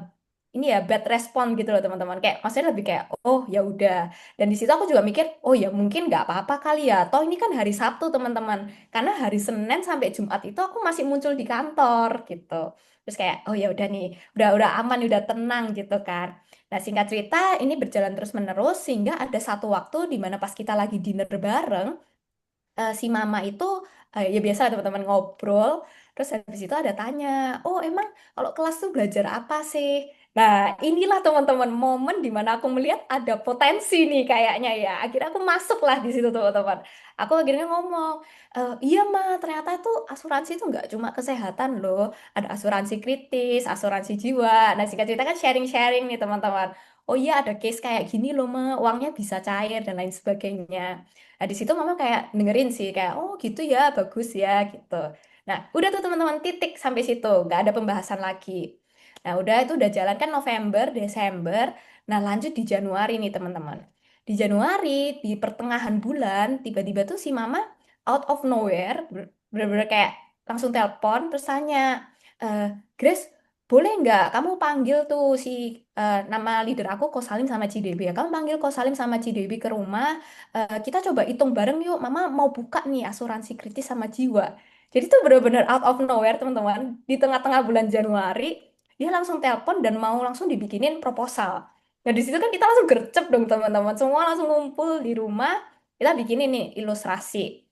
ini ya bad respon gitu loh, teman-teman. Kayak maksudnya lebih kayak, oh, ya udah. Dan di situ aku juga mikir, oh ya mungkin nggak apa-apa kali ya. Toh ini kan hari Sabtu, teman-teman. Karena hari Senin sampai Jumat itu aku masih muncul di kantor gitu. Terus kayak, oh ya udah nih, udah aman, udah tenang gitu kan. Nah, singkat cerita, ini berjalan terus-menerus sehingga ada satu waktu di mana pas kita lagi dinner bareng, si mama itu ya biasa teman-teman ngobrol, terus habis itu ada tanya, oh emang kalau kelas tuh belajar apa sih? Nah, inilah teman-teman momen di mana aku melihat ada potensi nih kayaknya ya. Akhirnya aku masuk lah di situ teman-teman. Aku akhirnya ngomong, iya mah ternyata itu asuransi itu nggak cuma kesehatan loh, ada asuransi kritis, asuransi jiwa. Nah, singkat cerita kan sharing-sharing nih teman-teman. Oh iya ada case kayak gini loh mah, uangnya bisa cair dan lain sebagainya. Nah, di situ mama kayak dengerin sih, kayak, oh gitu ya, bagus ya, gitu. Nah, udah tuh teman-teman titik sampai situ, nggak ada pembahasan lagi. Nah, udah itu udah jalan kan November, Desember, nah lanjut di Januari nih teman-teman. Di Januari, di pertengahan bulan, tiba-tiba tuh si mama out of nowhere, bener-bener kayak langsung telepon, terus tanya, eh Grace, boleh nggak kamu panggil tuh si nama leader aku Kosalim sama Cidebi ya. Kamu panggil Kosalim sama Cidebi ke rumah, kita coba hitung bareng yuk, mama mau buka nih asuransi kritis sama jiwa. Jadi tuh bener-bener out of nowhere teman-teman, di tengah-tengah bulan Januari, dia langsung telepon dan mau langsung dibikinin proposal. Nah di situ kan kita langsung gercep dong teman-teman, semua langsung ngumpul di rumah, kita bikinin nih ilustrasi.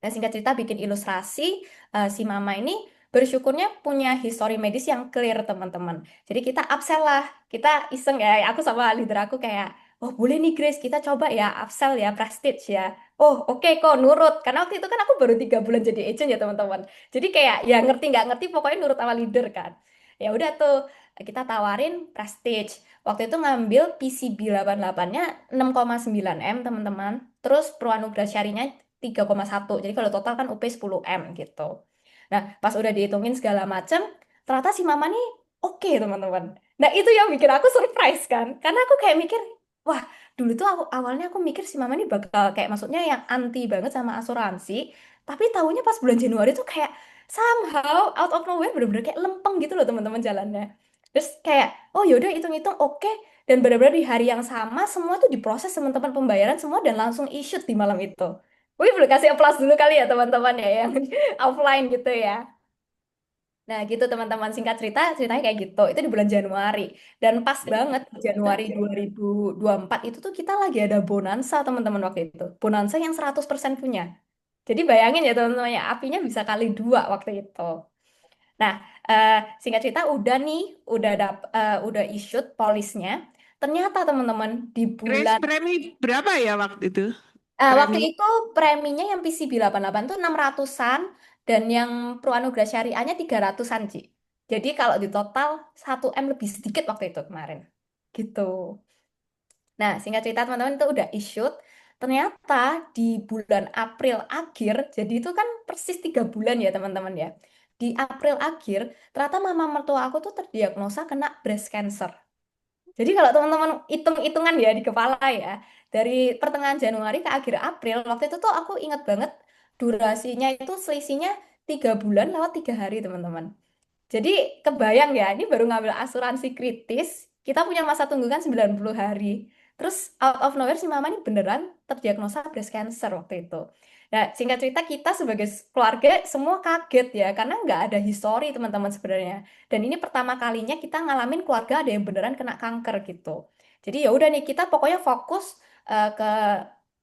Nah, singkat cerita bikin ilustrasi, si mama ini bersyukurnya punya histori medis yang clear, teman-teman. Jadi kita upsell lah, kita iseng ya, aku sama leader aku kayak, oh boleh nih Grace, kita coba ya upsell ya, prestige ya. Oh oke kok nurut, karena waktu itu kan aku baru 3 bulan jadi agent ya teman-teman. Jadi kayak ya ngerti nggak ngerti pokoknya nurut sama leader kan. Ya udah tuh kita tawarin prestige. Waktu itu ngambil PCB 88-nya 6,9 M teman-teman. Terus Pranugrah Syariahnya 3,1. Jadi kalau total kan UP 10 M gitu. Nah, pas udah dihitungin segala macam, ternyata si mama nih oke, teman-teman. Nah, itu yang bikin aku surprise kan. Karena aku kayak mikir, wah, dulu tuh awalnya aku mikir si mama ini bakal kayak maksudnya yang anti banget sama asuransi. Tapi tahunya pas bulan Januari tuh kayak somehow out of nowhere bener-bener kayak lempeng gitu loh teman-teman jalannya. Terus kayak, oh yaudah hitung-hitung oke. Dan benar-benar di hari yang sama semua tuh diproses teman-teman pembayaran semua dan langsung issued di malam itu. Wih, boleh kasih applause dulu kali ya teman-teman ya yang offline gitu ya. Nah gitu teman-teman, singkat cerita, ceritanya kayak gitu. Itu di bulan Januari. Dan pas banget di Januari 2024 itu tuh kita lagi ada bonanza teman-teman waktu itu. Bonanza yang 100% punya. Jadi bayangin ya teman-teman ya, apinya bisa kali dua waktu itu. Nah, eh, singkat cerita udah nih, udah issued polisnya. Ternyata teman-teman di Grace, bulan premi berapa ya waktu itu? Waktu Premi. itu preminya yang PCB 88 tuh 600-an dan yang Pro Anugerah Syariahnya 300-an, Ci. Jadi kalau di total 1 M lebih sedikit waktu itu kemarin. Gitu. Nah, singkat cerita teman-teman itu udah issued. Ternyata di bulan April akhir, jadi itu kan persis 3 bulan ya teman-teman ya. Di April akhir, ternyata mama mertua aku tuh terdiagnosa kena breast cancer. Jadi kalau teman-teman hitung-hitungan ya di kepala ya, dari pertengahan Januari ke akhir April, waktu itu tuh aku ingat banget durasinya itu selisihnya 3 bulan lewat 3 hari teman-teman. Jadi kebayang ya, ini baru ngambil asuransi kritis, kita punya masa tunggu kan 90 hari. Terus out of nowhere si mama ini beneran terdiagnosa breast cancer waktu itu. Nah, singkat cerita kita sebagai keluarga semua kaget ya, karena nggak ada histori teman-teman sebenarnya. Dan ini pertama kalinya kita ngalamin keluarga ada yang beneran kena kanker gitu. Jadi ya udah nih kita pokoknya fokus ke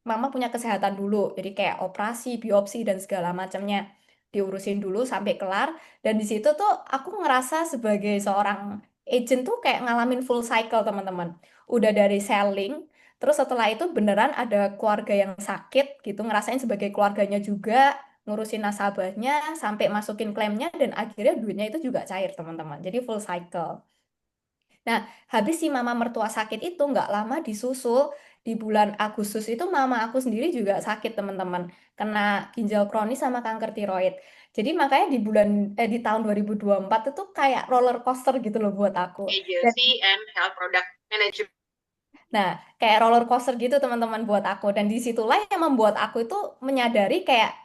mama punya kesehatan dulu. Jadi kayak operasi, biopsi dan segala macamnya diurusin dulu sampai kelar. Dan di situ tuh aku ngerasa sebagai seorang agent tuh kayak ngalamin full cycle teman-teman. Udah dari selling, terus setelah itu beneran ada keluarga yang sakit gitu, ngerasain sebagai keluarganya juga, ngurusin nasabahnya, sampai masukin klaimnya, dan akhirnya duitnya itu juga cair teman-teman. Jadi full cycle. Nah, habis si mama mertua sakit itu nggak lama disusul di bulan Agustus itu mama aku sendiri juga sakit teman-teman, kena ginjal kronis sama kanker tiroid. Jadi makanya di tahun 2024 itu kayak roller coaster gitu loh buat aku. Dan, Agency and Health Product Management. nah, kayak roller coaster gitu teman-teman buat aku. Dan disitulah yang membuat aku itu menyadari kayak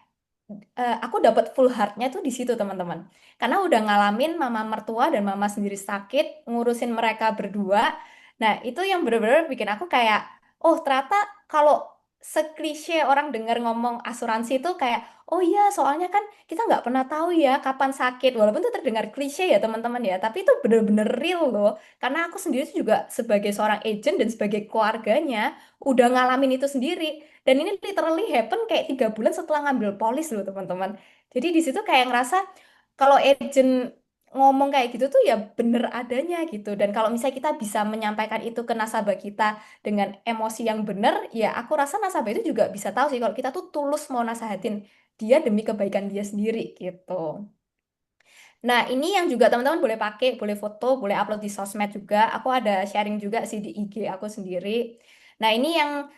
aku dapat full heart-nya tuh di situ teman-teman. Karena udah ngalamin mama mertua dan mama sendiri sakit, ngurusin mereka berdua. Nah, itu yang bener-bener bikin aku kayak, oh ternyata kalau seklise orang dengar ngomong asuransi itu kayak, oh iya soalnya kan kita nggak pernah tahu ya kapan sakit. Walaupun itu terdengar klise ya teman-teman ya, tapi itu bener-bener real loh. Karena aku sendiri tuh juga sebagai seorang agent dan sebagai keluarganya udah ngalamin itu sendiri. Dan ini literally happen kayak 3 bulan setelah ngambil polis loh teman-teman. Jadi di situ kayak ngerasa kalau agent ngomong kayak gitu tuh ya bener adanya gitu. Dan kalau misalnya kita bisa menyampaikan itu ke nasabah kita dengan emosi yang bener, ya aku rasa nasabah itu juga bisa tahu sih kalau kita tuh tulus mau nasehatin dia demi kebaikan dia sendiri gitu. Nah, ini yang juga teman-teman boleh pakai, boleh foto, boleh upload di sosmed juga. Aku ada sharing juga sih di IG aku sendiri. Nah, ini yang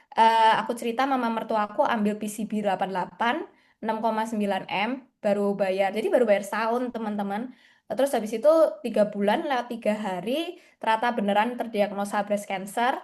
aku cerita mama mertua aku ambil PCB 88, 6,9 M, baru bayar. Jadi baru bayar setahun, teman-teman. Terus habis itu 3 bulan, lewat 3 hari, ternyata beneran terdiagnosa breast cancer.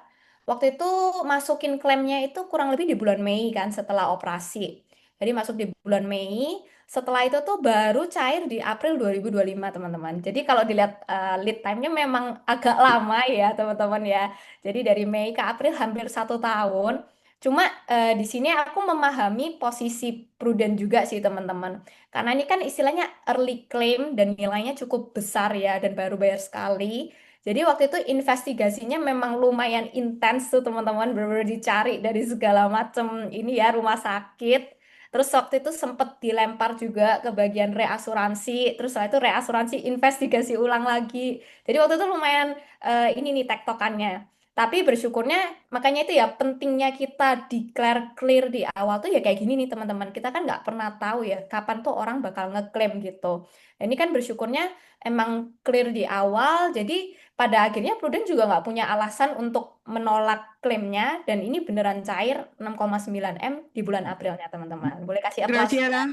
Waktu itu masukin klaimnya itu kurang lebih di bulan Mei kan, setelah operasi. Jadi masuk di bulan Mei, setelah itu tuh baru cair di April 2025 teman-teman. Jadi kalau dilihat lead time-nya memang agak lama ya teman-teman ya. Jadi dari Mei ke April hampir 1 tahun. Cuma di sini aku memahami posisi prudent juga sih teman-teman. Karena ini kan istilahnya early claim dan nilainya cukup besar ya dan baru bayar sekali. Jadi waktu itu investigasinya memang lumayan intens tuh teman-teman, benar-benar dicari dari segala macam ini ya rumah sakit. Terus waktu itu sempat dilempar juga ke bagian reasuransi, terus setelah itu reasuransi investigasi ulang lagi. Jadi waktu itu lumayan ini nih tektokannya. Tapi bersyukurnya, makanya itu ya pentingnya kita declare clear di awal tuh ya kayak gini nih teman-teman. Kita kan nggak pernah tahu ya kapan tuh orang bakal ngeklaim gitu. Dan ini kan bersyukurnya emang clear di awal, jadi pada akhirnya Prudent juga nggak punya alasan untuk menolak klaimnya dan ini beneran cair 6,9 M di bulan Aprilnya teman-teman. Boleh kasih aplaus. Graciela,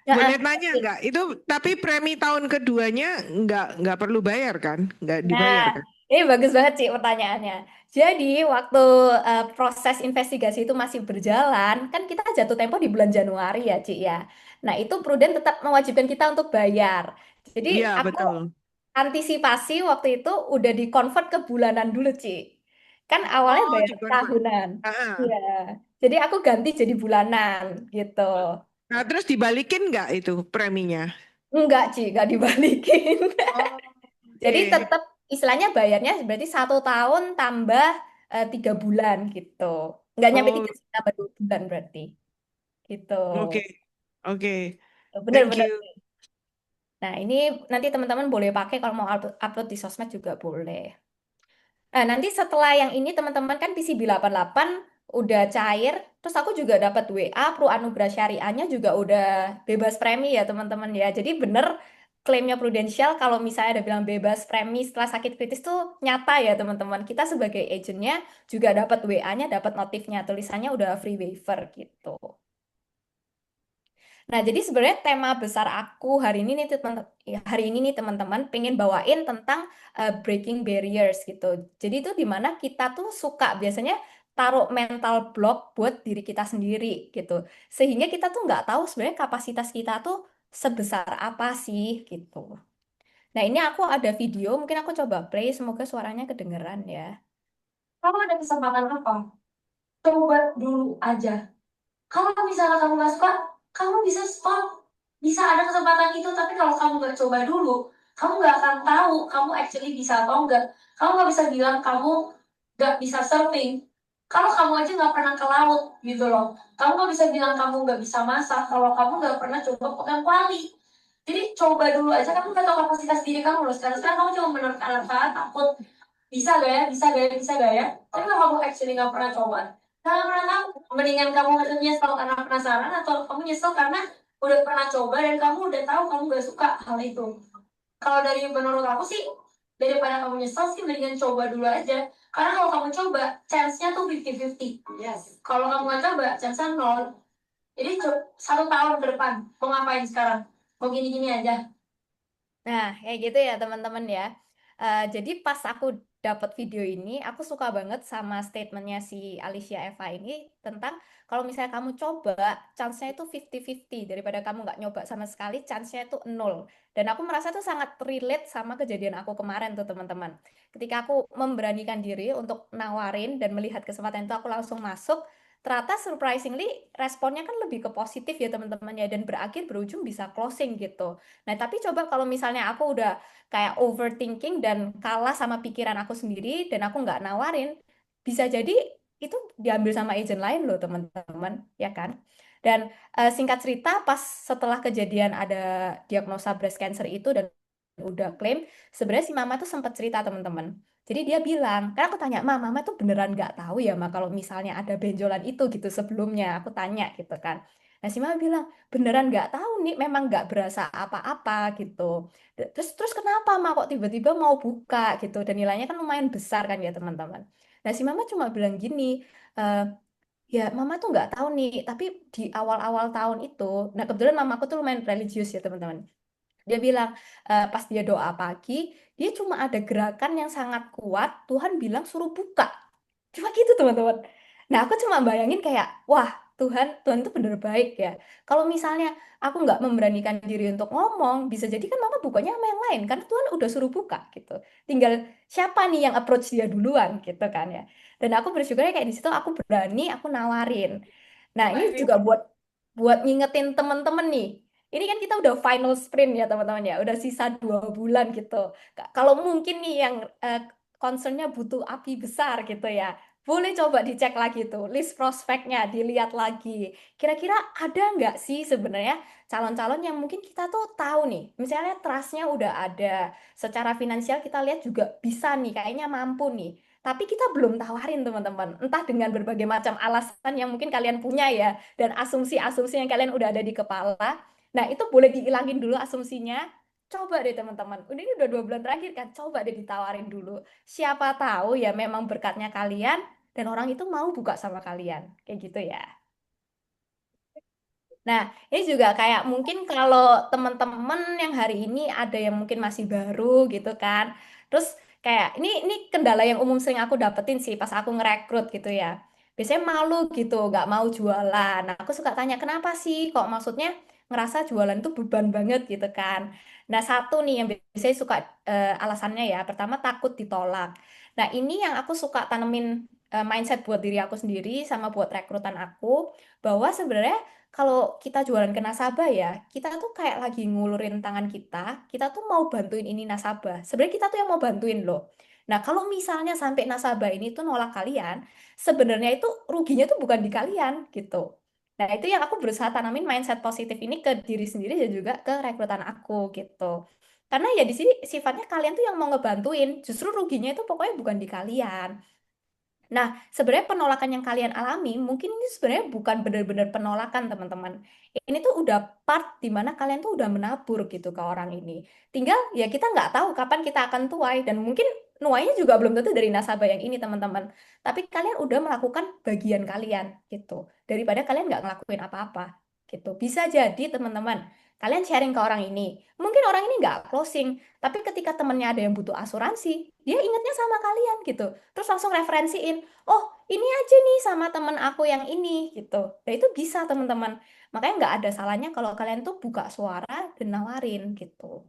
Ya, boleh tanya nggak? Itu tapi premi tahun keduanya nggak perlu bayar kan? Nggak nah, dibayar kan? ini bagus banget sih pertanyaannya. Jadi, waktu proses investigasi itu masih berjalan, kan kita jatuh tempo di bulan Januari ya, Ci ya. Nah, itu Prudent tetap mewajibkan kita untuk bayar. Jadi, Iya aku betul. antisipasi waktu itu udah di-convert ke bulanan dulu, Ci. Kan awalnya Oh, bayar di convert. tahunan. Ah. Iya. Jadi, aku ganti jadi bulanan gitu. Nah, terus dibalikin nggak itu preminya? Enggak, Ci, enggak dibalikin. Oh, Jadi oke. tetap istilahnya bayarnya berarti 1 tahun tambah 3 bulan gitu. Nggak nyampe Oh, 3 sih, tambah 2 bulan berarti gitu. oke. Oke. Thank Bener-bener. you. Nah ini nanti teman-teman boleh pakai kalau mau upload, upload di sosmed juga boleh. Nah nanti setelah yang ini teman-teman kan PCB 88 udah cair. Terus aku juga dapat WA Pro Anugerah Syariahnya juga udah bebas premi ya teman-teman ya. Jadi bener klaimnya Prudential kalau misalnya ada bilang bebas premi setelah sakit kritis tuh nyata ya teman-teman. Kita sebagai agentnya juga dapat WA-nya, dapat notifnya, tulisannya udah free waiver gitu. Nah, jadi sebenarnya tema besar aku hari ini nih teman-teman pengen bawain tentang breaking barriers gitu. Jadi itu di mana kita tuh suka biasanya taruh mental block buat diri kita sendiri gitu. Sehingga kita tuh nggak tahu sebenarnya kapasitas kita tuh sebesar apa sih gitu. Nah, ini aku ada video, mungkin aku coba play, semoga suaranya kedengeran ya. Kamu ada kesempatan apa? Coba dulu aja. Kalau misalnya kamu nggak suka, kamu bisa stop. Bisa ada kesempatan itu, tapi kalau kamu nggak coba dulu, kamu nggak akan tahu kamu actually bisa atau enggak. Kamu nggak bisa bilang kamu nggak bisa surfing. Kalau kamu aja nggak pernah ke laut, gitu loh. Kamu nggak bisa bilang kamu nggak bisa masak kalau kamu nggak pernah coba pegang kuali. Jadi coba dulu aja, kamu nggak tahu kapasitas diri kamu loh. Sekarang kamu cuma menerka-nerka, takut bisa gak ya, bisa gak ya, bisa gak ya. Tapi kalau kamu actually nggak pernah coba, nggak pernah tahu. Mendingan kamu nyesel karena penasaran atau kamu nyesel karena udah pernah coba dan kamu udah tahu kamu nggak suka hal itu. Kalau dari menurut aku sih, daripada kamu nyesel sih mendingan coba dulu aja. Karena kalau kamu coba, chance-nya tuh 50-50. Yes. Kalau kamu nggak coba, chance-nya nol. Jadi 1 tahun ke depan, mau ngapain sekarang? Mau gini-gini aja. Nah, kayak gitu ya teman-teman ya. Jadi pas aku dapat video ini, aku suka banget sama statementnya si Alicia Eva ini tentang kalau misalnya kamu coba, chance-nya itu 50-50. Daripada kamu nggak nyoba sama sekali, chance-nya itu nol. Dan aku merasa tuh sangat relate sama kejadian aku kemarin tuh teman-teman. Ketika aku memberanikan diri untuk nawarin dan melihat kesempatan itu, aku langsung masuk. Ternyata surprisingly responnya kan lebih ke positif ya teman-teman ya dan berakhir berujung bisa closing gitu. Nah, tapi coba kalau misalnya aku udah kayak overthinking dan kalah sama pikiran aku sendiri dan aku nggak nawarin, bisa jadi itu diambil sama agent lain loh teman-teman, ya kan? Dan singkat cerita, pas setelah kejadian ada diagnosa breast cancer itu dan udah klaim, sebenarnya si mama tuh sempat cerita teman-teman. Jadi dia bilang, kan aku tanya, Mama tuh beneran nggak tahu ya, Ma, kalau misalnya ada benjolan itu gitu sebelumnya. Aku tanya gitu kan. Nah, si Mama bilang, beneran nggak tahu nih, memang nggak berasa apa-apa gitu. Terus kenapa Ma kok tiba-tiba mau buka gitu? Dan nilainya kan lumayan besar kan ya teman-teman. Nah, si Mama cuma bilang gini, "Eh, ya Mama tuh nggak tahu nih, tapi di awal-awal tahun itu, nah kebetulan Mamaku tuh lumayan religius ya teman-teman. Dia bilang pas dia doa pagi, dia cuma ada gerakan yang sangat kuat. Tuhan bilang suruh buka. Cuma gitu teman-teman. Nah aku cuma bayangin kayak, wah Tuhan tuh bener baik ya. Kalau misalnya aku nggak memberanikan diri untuk ngomong, bisa jadi kan mama bukanya sama yang lain. Karena Tuhan udah suruh buka gitu. Tinggal siapa nih yang approach dia duluan gitu kan ya. Dan aku bersyukurnya kayak di situ aku berani, aku nawarin. Nah ini juga buat buat ngingetin temen-temen nih. Ini kan kita udah final sprint ya teman-teman ya, udah sisa 2 bulan gitu. Kalau mungkin nih yang concernnya butuh api besar gitu ya, boleh coba dicek lagi tuh list prospeknya, dilihat lagi. Kira-kira ada nggak sih sebenarnya calon-calon yang mungkin kita tuh tahu nih, misalnya trustnya udah ada, secara finansial kita lihat juga bisa nih, kayaknya mampu nih. Tapi kita belum tawarin teman-teman, entah dengan berbagai macam alasan yang mungkin kalian punya ya, dan asumsi-asumsi yang kalian udah ada di kepala. Nah, itu boleh dihilangin dulu asumsinya. Coba deh teman-teman, ini udah 2 bulan terakhir kan, coba deh ditawarin dulu. Siapa tahu ya memang berkatnya kalian, dan orang itu mau buka sama kalian. Kayak gitu ya. Nah, ini juga kayak mungkin kalau teman-teman yang hari ini ada yang mungkin masih baru gitu kan. Terus kayak ini kendala yang umum sering aku dapetin sih pas aku ngerekrut gitu ya. Biasanya malu gitu, nggak mau jualan. Nah, aku suka tanya kenapa sih kok maksudnya ngerasa jualan itu beban banget gitu kan. Nah, satu nih yang biasanya suka alasannya ya. Pertama takut ditolak. Nah, ini yang aku suka tanemin mindset buat diri aku sendiri sama buat rekrutan aku bahwa sebenarnya kalau kita jualan ke nasabah ya, kita tuh kayak lagi ngulurin tangan kita tuh mau bantuin ini nasabah. Sebenarnya kita tuh yang mau bantuin loh. Nah, kalau misalnya sampai nasabah ini tuh nolak kalian, sebenarnya itu ruginya tuh bukan di kalian gitu. Nah, itu yang aku berusaha tanamin mindset positif ini ke diri sendiri dan juga ke rekrutan aku gitu. Karena ya di sini sifatnya kalian tuh yang mau ngebantuin, justru ruginya itu pokoknya bukan di kalian. Nah, sebenarnya penolakan yang kalian alami, mungkin ini sebenarnya bukan benar-benar penolakan, teman-teman. Ini tuh udah part di mana kalian tuh udah menabur gitu ke orang ini. Tinggal ya kita nggak tahu kapan kita akan tuai, dan mungkin nuainya juga belum tentu dari nasabah yang ini, teman-teman. Tapi kalian udah melakukan bagian kalian gitu. Daripada kalian nggak ngelakuin apa-apa gitu. Bisa jadi, teman-teman, kalian sharing ke orang ini. Mungkin orang ini nggak closing, tapi ketika temennya ada yang butuh asuransi, dia ingatnya sama kalian gitu. Terus langsung referensiin, oh ini aja nih sama temen aku yang ini gitu. Nah itu bisa teman-teman. Makanya nggak ada salahnya kalau kalian tuh buka suara dan nawarin gitu.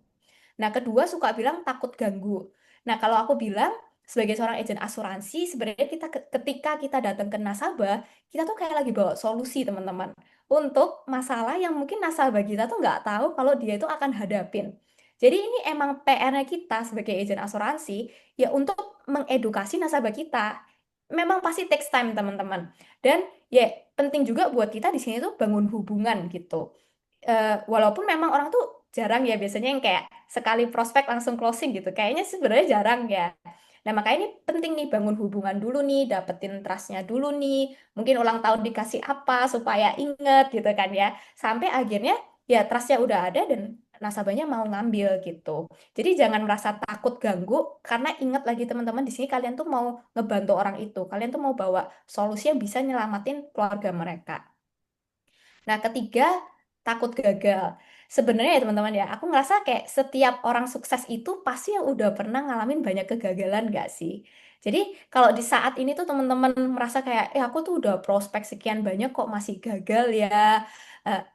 Nah, kedua suka bilang takut ganggu. Nah, kalau aku bilang sebagai seorang agen asuransi, sebenarnya kita ketika kita datang ke nasabah, kita tuh kayak lagi bawa solusi, teman-teman. Untuk masalah yang mungkin nasabah kita tuh nggak tahu kalau dia itu akan hadapin. Jadi ini emang PR-nya kita sebagai agen asuransi, ya untuk mengedukasi nasabah kita. Memang pasti takes time, teman-teman. Dan ya penting juga buat kita di sini tuh bangun hubungan gitu. Walaupun memang orang tuh jarang ya biasanya yang kayak sekali prospek langsung closing gitu. Kayaknya sebenarnya jarang ya. Nah, makanya ini penting nih bangun hubungan dulu nih, dapetin trustnya dulu nih. Mungkin ulang tahun dikasih apa supaya inget gitu kan ya. Sampai akhirnya ya trustnya udah ada dan nasabahnya mau ngambil gitu. Jadi jangan merasa takut ganggu karena ingat lagi teman-teman di sini kalian tuh mau ngebantu orang itu. Kalian tuh mau bawa solusi yang bisa nyelamatin keluarga mereka. Nah, ketiga, takut gagal. Sebenarnya ya teman-teman ya, aku ngerasa kayak setiap orang sukses itu pasti yang udah pernah ngalamin banyak kegagalan gak sih? Jadi kalau di saat ini tuh teman-teman merasa kayak, aku tuh udah prospek sekian banyak kok masih gagal ya.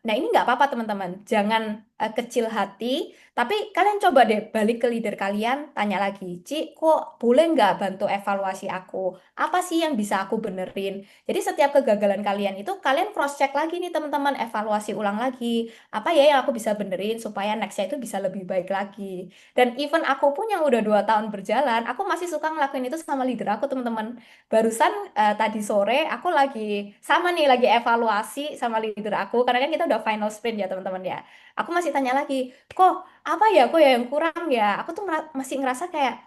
Nah ini nggak apa-apa teman-teman, jangan kecil hati. Tapi kalian coba deh balik ke leader kalian, tanya lagi, Ci, kok boleh nggak bantu evaluasi aku? Apa sih yang bisa aku benerin? Jadi setiap kegagalan kalian itu kalian cross check lagi nih teman-teman, evaluasi ulang lagi. Apa ya yang aku bisa benerin supaya nextnya itu bisa lebih baik lagi. Dan even aku pun yang udah 2 tahun berjalan, aku masih suka ngelakuin itu sama leader aku teman-teman. Barusan tadi sore aku lagi sama nih lagi evaluasi sama leader aku karena kan kita udah final sprint ya teman-teman ya. Aku masih tanya lagi, kok apa ya kok ya yang kurang ya? Aku tuh masih ngerasa kayak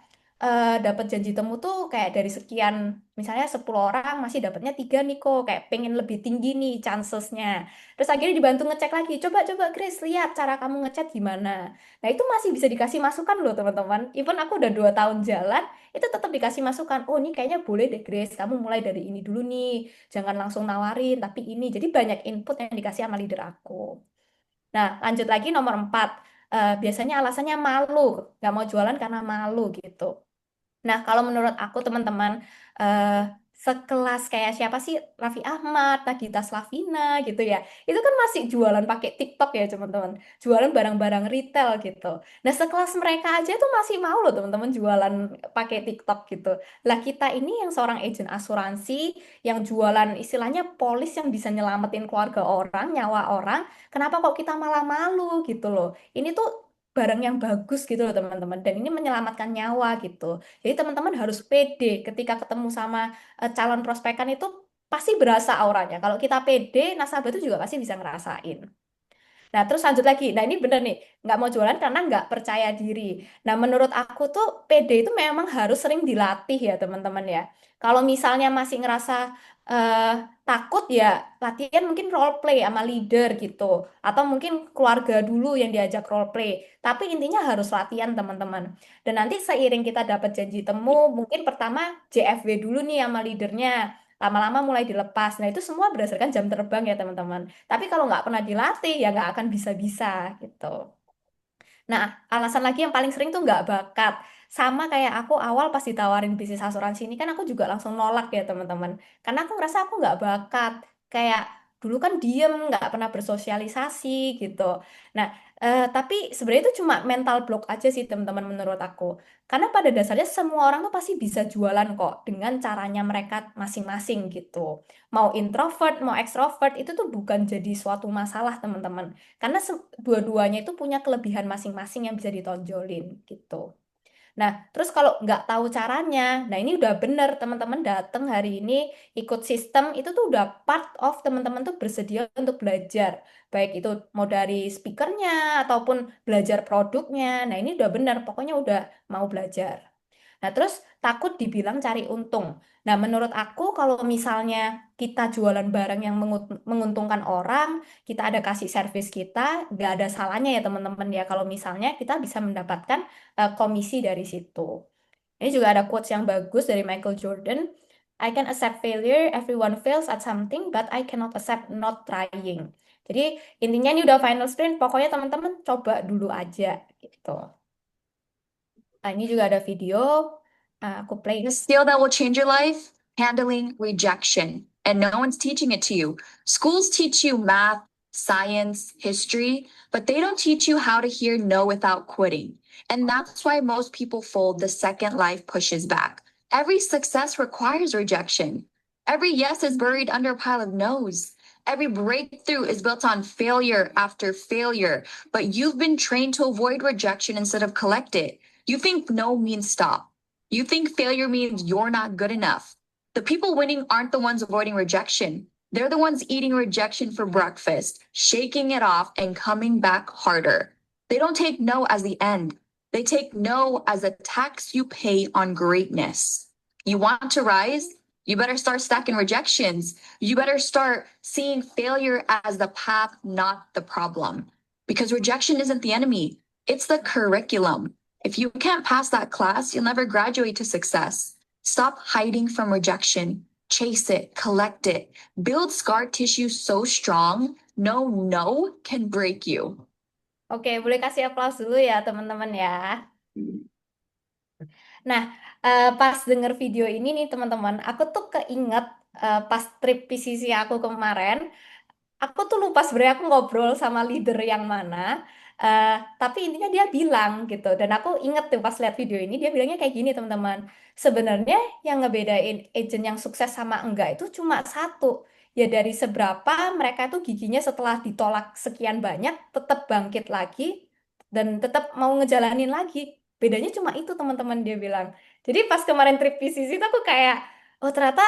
dapat janji temu tuh kayak dari sekian misalnya 10 orang masih dapatnya 3 nih kok kayak pengen lebih tinggi nih chancesnya. Terus akhirnya dibantu ngecek lagi, coba Grace lihat cara kamu ngechat gimana. Nah itu masih bisa dikasih masukan loh teman-teman. Even aku udah 2 tahun jalan itu tetap dikasih masukan. Oh ini kayaknya boleh deh Grace, kamu mulai dari ini dulu nih, jangan langsung nawarin tapi ini. Jadi banyak input yang dikasih sama leader aku. Nah lanjut lagi nomor 4. Biasanya alasannya malu, nggak mau jualan karena malu gitu. Nah, kalau menurut aku teman-teman, eh, sekelas kayak siapa sih Raffi Ahmad, Nagita Slavina gitu ya, itu kan masih jualan pakai TikTok ya teman-teman, jualan barang-barang retail gitu. Nah, sekelas mereka aja tuh masih mau loh teman-teman jualan pakai TikTok gitu. Lah kita ini yang seorang agen asuransi, yang jualan istilahnya polis yang bisa nyelamatin keluarga orang, nyawa orang, kenapa kok kita malah malu gitu loh? Ini tuh barang yang bagus gitu loh teman-teman. Dan ini menyelamatkan nyawa gitu. Jadi teman-teman harus pede ketika ketemu sama calon prospekan itu pasti berasa auranya. Kalau kita pede, nasabah itu juga pasti bisa ngerasain. Nah, terus lanjut lagi. Nah, ini bener nih, nggak mau jualan karena nggak percaya diri. Nah, menurut aku tuh PD itu memang harus sering dilatih ya, teman-teman ya. Kalau misalnya masih ngerasa eh, takut ya, latihan mungkin role play sama leader gitu. Atau mungkin keluarga dulu yang diajak role play. Tapi intinya harus latihan, teman-teman. Dan nanti seiring kita dapat janji temu, mungkin pertama JFW dulu nih sama leadernya. Lama-lama mulai dilepas. Nah, itu semua berdasarkan jam terbang ya, teman-teman. Tapi kalau nggak pernah dilatih, ya nggak akan bisa-bisa gitu. Nah, alasan lagi yang paling sering tuh nggak bakat. Sama kayak aku awal pas ditawarin bisnis asuransi ini kan aku juga langsung nolak ya teman-teman. Karena aku ngerasa aku nggak bakat. Kayak dulu kan diem, nggak pernah bersosialisasi gitu. Nah, tapi sebenarnya itu cuma mental block aja sih teman-teman menurut aku. Karena pada dasarnya semua orang tuh pasti bisa jualan kok dengan caranya mereka masing-masing gitu. Mau introvert, mau extrovert itu tuh bukan jadi suatu masalah teman-teman. Karena dua-duanya itu punya kelebihan masing-masing yang bisa ditonjolin gitu. Nah, terus kalau nggak tahu caranya, nah ini udah bener teman-teman datang hari ini ikut sistem itu tuh udah part of teman-teman tuh bersedia untuk belajar. Baik itu mau dari speakernya ataupun belajar produknya. Nah, ini udah bener, pokoknya udah mau belajar. Nah, terus takut dibilang cari untung. Nah, menurut aku kalau misalnya kita jualan barang yang menguntungkan orang, kita ada kasih servis kita, nggak ada salahnya ya teman-teman ya kalau misalnya kita bisa mendapatkan komisi dari situ. Ini juga ada quotes yang bagus dari Michael Jordan. I can accept failure, everyone fails at something, but I cannot accept not trying. Jadi intinya ini udah final sprint, pokoknya teman-teman coba dulu aja gitu. Nah, ini juga ada video. Aku play. The skill that will change your life, handling rejection. And no one's teaching it to you. Schools teach you math, science, history, but they don't teach you how to hear no without quitting. And that's why most people fold the second life pushes back. Every success requires rejection. Every yes is buried under a pile of no's. Every breakthrough is built on failure after failure, but you've been trained to avoid rejection instead of collect it. You think no means stop. You think failure means you're not good enough. The people winning aren't the ones avoiding rejection. They're the ones eating rejection for breakfast, shaking it off, and coming back harder. They don't take no as the end. They take no as a tax you pay on greatness. You want to rise? You better start stacking rejections. You better start seeing failure as the path, not the problem. Because rejection isn't the enemy, it's the curriculum. If you can't pass that class, you'll never graduate to success. Stop hiding from rejection. Chase it, collect it. Build scar tissue so strong, no can break you. Oke, boleh kasih aplaus dulu ya teman-teman ya. Nah, pas denger video ini nih teman-teman, aku tuh keinget pas trip PCC aku kemarin, aku tuh lupa sebenarnya aku ngobrol sama leader yang mana. eh, tapi intinya dia bilang gitu, dan aku inget tuh pas lihat video ini dia bilangnya kayak gini teman-teman. Sebenarnya yang ngebedain agent yang sukses sama enggak itu cuma satu. Ya dari seberapa mereka tuh giginya setelah ditolak sekian banyak tetap bangkit lagi dan tetap mau ngejalanin lagi. Bedanya cuma itu teman-teman dia bilang. Jadi pas kemarin trip PCC itu aku kayak, oh ternyata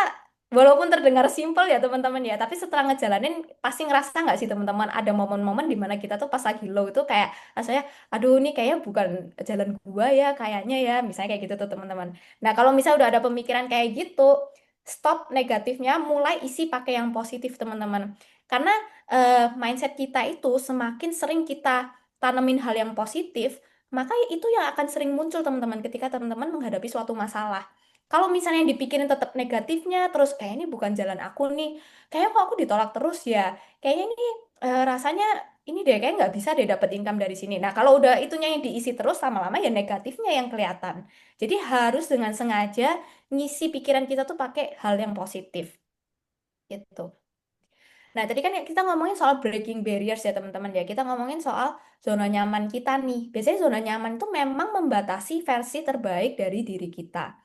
walaupun terdengar simpel ya teman-teman ya, tapi setelah ngejalanin pasti ngerasa nggak sih teman-teman ada momen-momen di mana kita tuh pas lagi low itu kayak rasanya, aduh ini kayaknya bukan jalan gua ya kayaknya ya, misalnya kayak gitu tuh teman-teman. Nah kalau misalnya udah ada pemikiran kayak gitu, stop negatifnya, mulai isi pakai yang positif teman-teman. Karena mindset kita itu semakin sering kita tanemin hal yang positif, maka itu yang akan sering muncul teman-teman ketika teman-teman menghadapi suatu masalah. Kalau misalnya yang dipikirin tetap negatifnya, terus kayak ini bukan jalan aku nih, kayaknya kok aku ditolak terus ya, kayaknya ini rasanya ini deh, kayak nggak bisa deh dapat income dari sini. Nah, kalau udah itunya yang diisi terus, lama-lama ya negatifnya yang kelihatan. Jadi harus dengan sengaja ngisi pikiran kita tuh pakai hal yang positif, gitu. Nah, tadi kan kita ngomongin soal breaking barriers ya teman-teman ya. Kita ngomongin soal zona nyaman kita nih. Biasanya zona nyaman itu memang membatasi versi terbaik dari diri kita.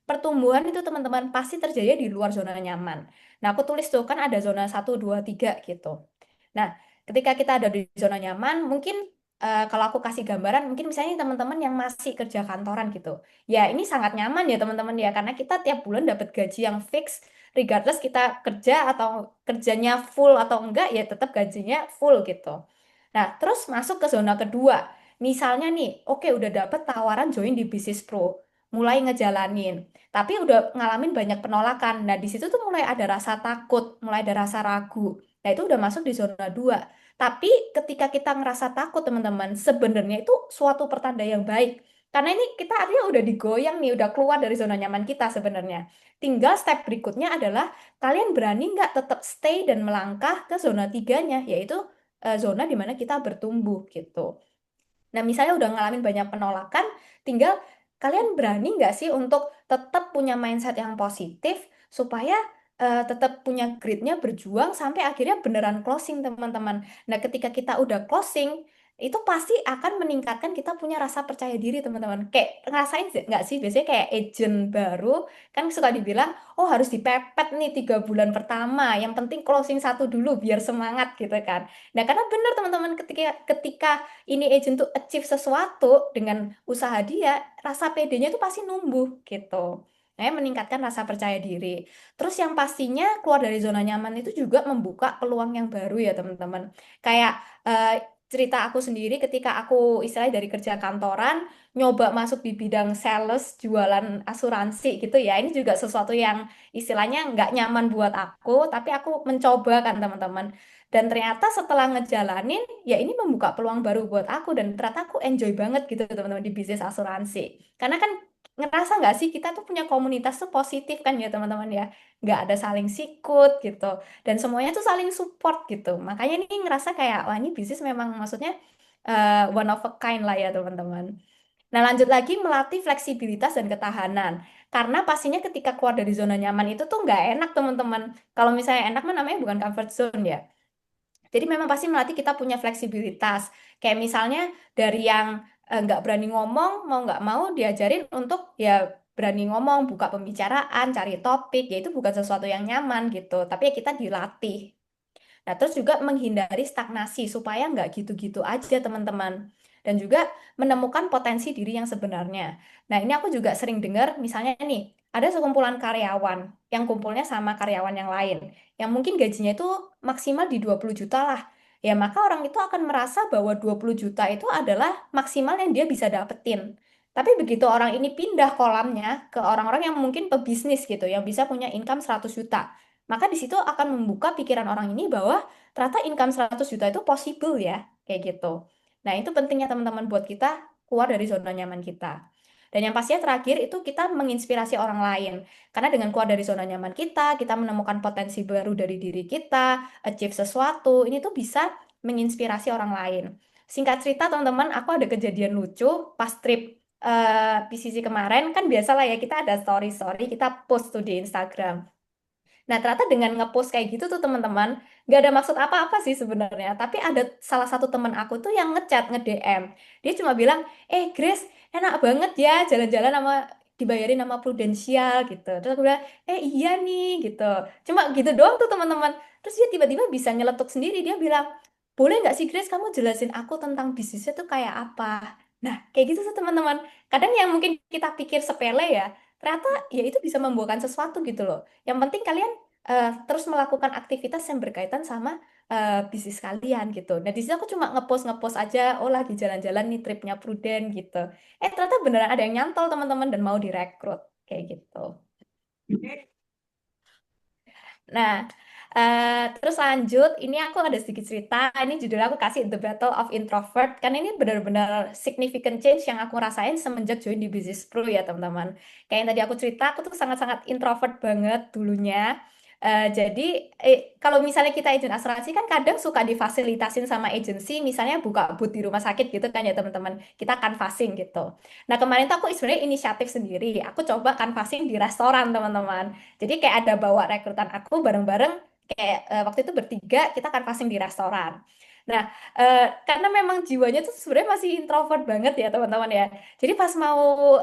Pertumbuhan itu teman-teman pasti terjadi di luar zona nyaman. Nah, aku tulis tuh kan ada zona 1, 2, 3 gitu. Nah, ketika kita ada di zona nyaman, mungkin kalau aku kasih gambaran, mungkin misalnya teman-teman yang masih kerja kantoran gitu. Ya, ini sangat nyaman ya teman-teman ya, karena kita tiap bulan dapat gaji yang fix, regardless kita kerja atau kerjanya full atau enggak, ya tetap gajinya full gitu. Nah, terus masuk ke zona kedua. Misalnya nih, oke udah dapet tawaran join di Bisnis Pro, mulai ngejalanin, tapi udah ngalamin banyak penolakan. Nah, di situ tuh mulai ada rasa takut, mulai ada rasa ragu. Nah, itu udah masuk di zona 2. Tapi ketika kita ngerasa takut, teman-teman, sebenarnya itu suatu pertanda yang baik. Karena ini kita artinya udah digoyang nih, udah keluar dari zona nyaman kita sebenarnya. Tinggal step berikutnya adalah kalian berani nggak tetap stay dan melangkah ke zona tiganya, yaitu zona di mana kita bertumbuh gitu. Nah, misalnya udah ngalamin banyak penolakan, tinggal kalian berani nggak sih untuk tetap punya mindset yang positif supaya tetap punya gritnya berjuang sampai akhirnya beneran closing, teman-teman. Nah, ketika kita udah closing, itu pasti akan meningkatkan kita punya rasa percaya diri, teman-teman. Kayak ngerasain nggak sih, biasanya kayak agent baru, kan suka dibilang, oh harus dipepet nih 3 bulan pertama, yang penting closing satu dulu biar semangat gitu kan. Nah, karena bener teman-teman, ketika ini agent tuh achieve sesuatu dengan usaha dia, rasa pedenya tuh pasti numbuh gitu. Nah, meningkatkan rasa percaya diri. Terus yang pastinya keluar dari zona nyaman itu juga membuka peluang yang baru ya teman-teman. Kayak cerita aku sendiri ketika aku istilahnya dari kerja kantoran, nyoba masuk di bidang sales, jualan asuransi gitu ya. Ini juga sesuatu yang istilahnya nggak nyaman buat aku, tapi aku mencoba kan teman-teman. Dan ternyata setelah ngejalanin, ya ini membuka peluang baru buat aku dan ternyata aku enjoy banget gitu teman-teman di bisnis asuransi. Karena kan ngerasa nggak sih kita tuh punya komunitas tuh positif kan ya teman-teman ya. Nggak ada saling sikut gitu. Dan semuanya tuh saling support gitu. Makanya ini ngerasa kayak, wah ini bisnis memang maksudnya one of a kind lah ya teman-teman. Nah, lanjut lagi melatih fleksibilitas dan ketahanan. Karena pastinya ketika keluar dari zona nyaman itu tuh nggak enak teman-teman. Kalau misalnya enak mah namanya bukan comfort zone ya. Jadi memang pasti melatih kita punya fleksibilitas. Kayak misalnya dari yang nggak berani ngomong, mau nggak mau diajarin untuk ya berani ngomong, buka pembicaraan, cari topik, ya itu bukan sesuatu yang nyaman gitu. Tapi ya kita dilatih. Nah, terus juga menghindari stagnasi supaya nggak gitu-gitu aja teman-teman. Dan juga menemukan potensi diri yang sebenarnya. Nah, ini aku juga sering dengar, misalnya nih, ada sekumpulan karyawan yang kumpulnya sama karyawan yang lain, yang mungkin gajinya itu maksimal di 20 juta lah. Ya, maka orang itu akan merasa bahwa 20 juta itu adalah maksimal yang dia bisa dapetin. Tapi begitu orang ini pindah kolamnya ke orang-orang yang mungkin pebisnis gitu, yang bisa punya income 100 juta. Maka di situ akan membuka pikiran orang ini bahwa ternyata income 100 juta itu possible ya, kayak gitu. Nah, itu pentingnya teman-teman buat kita keluar dari zona nyaman kita. Dan yang pastinya terakhir itu kita menginspirasi orang lain. Karena dengan keluar dari zona nyaman kita menemukan potensi baru dari diri kita, achieve sesuatu, ini tuh bisa menginspirasi orang lain. Singkat cerita teman-teman, aku ada kejadian lucu pas trip PCC kemarin, kan biasalah ya kita ada story-story, kita post tuh di Instagram. Nah, ternyata dengan ngepost kayak gitu tuh teman-teman, nggak ada maksud apa-apa sih sebenarnya. Tapi ada salah satu teman aku tuh yang ngechat, nge-DM. Dia cuma bilang, Grace, enak banget ya jalan-jalan sama dibayarin sama Prudential gitu. Terus aku bilang, iya nih gitu. Cuma gitu doang tuh teman-teman. Terus dia tiba-tiba bisa nyeletuk sendiri. Dia bilang, boleh nggak sih Grace kamu jelasin aku tentang bisnisnya tuh kayak apa? Nah, kayak gitu tuh teman-teman. Kadang yang mungkin kita pikir sepele ya, ternyata ya itu bisa membuahkan sesuatu gitu loh. Yang penting kalian terus melakukan aktivitas yang berkaitan sama bisnis kalian gitu. Nah, di situ aku cuma ngepost aja, oh lagi jalan-jalan nih tripnya Prudent gitu. Ternyata beneran ada yang nyantol teman-teman dan mau direkrut kayak gitu. Nah, terus lanjut, ini aku ada sedikit cerita. Ini judul aku kasih The Battle of Introvert. Karena ini benar-benar significant change yang aku rasain semenjak join di Business Pro ya teman-teman. Kayak yang tadi aku cerita, aku tuh sangat-sangat introvert banget dulunya. Jadi, kalau misalnya kita agent asuransi kan kadang suka difasilitasin sama agensi, misalnya buka booth di rumah sakit gitu kan ya teman-teman. Kita canvassing gitu. Nah, kemarin tuh aku sebenarnya inisiatif sendiri. Aku coba canvassing di restoran teman-teman. Jadi kayak ada bawa rekrutan aku bareng-bareng kayak waktu itu bertiga kita canvassing di restoran. Nah, karena memang jiwanya tuh sebenarnya masih introvert banget ya teman-teman ya. Jadi pas mau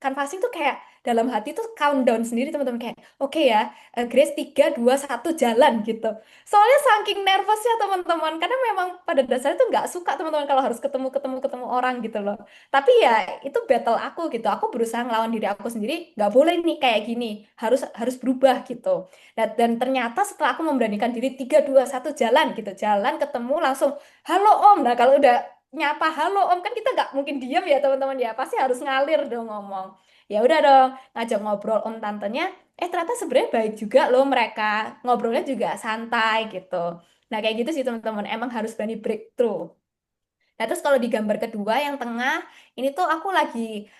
canvassing tuh kayak dalam hati tuh countdown sendiri teman-teman kayak oke ya, Grace 3, 2, 1 jalan gitu. Soalnya saking nervousnya teman-teman, karena memang pada dasarnya tuh nggak suka teman-teman kalau harus ketemu orang gitu loh. Tapi ya itu battle aku gitu. Aku berusaha ngelawan diri aku sendiri, nggak boleh nih kayak gini, harus berubah gitu. Dan ternyata setelah aku memberanikan diri 3, 2, 1 jalan gitu, jalan ketemu langsung halo Om. Nah kalau udah nyapa halo Om kan kita nggak mungkin diam ya teman-teman ya, pasti harus ngalir dong ngomong. Ya udah dong, ngajak ngobrol Om tantenya. Ternyata sebenarnya baik juga loh mereka, ngobrolnya juga santai gitu. Nah kayak gitu sih teman-teman, emang harus berani breakthrough. Nah, terus kalau di gambar kedua yang tengah, ini tuh aku lagi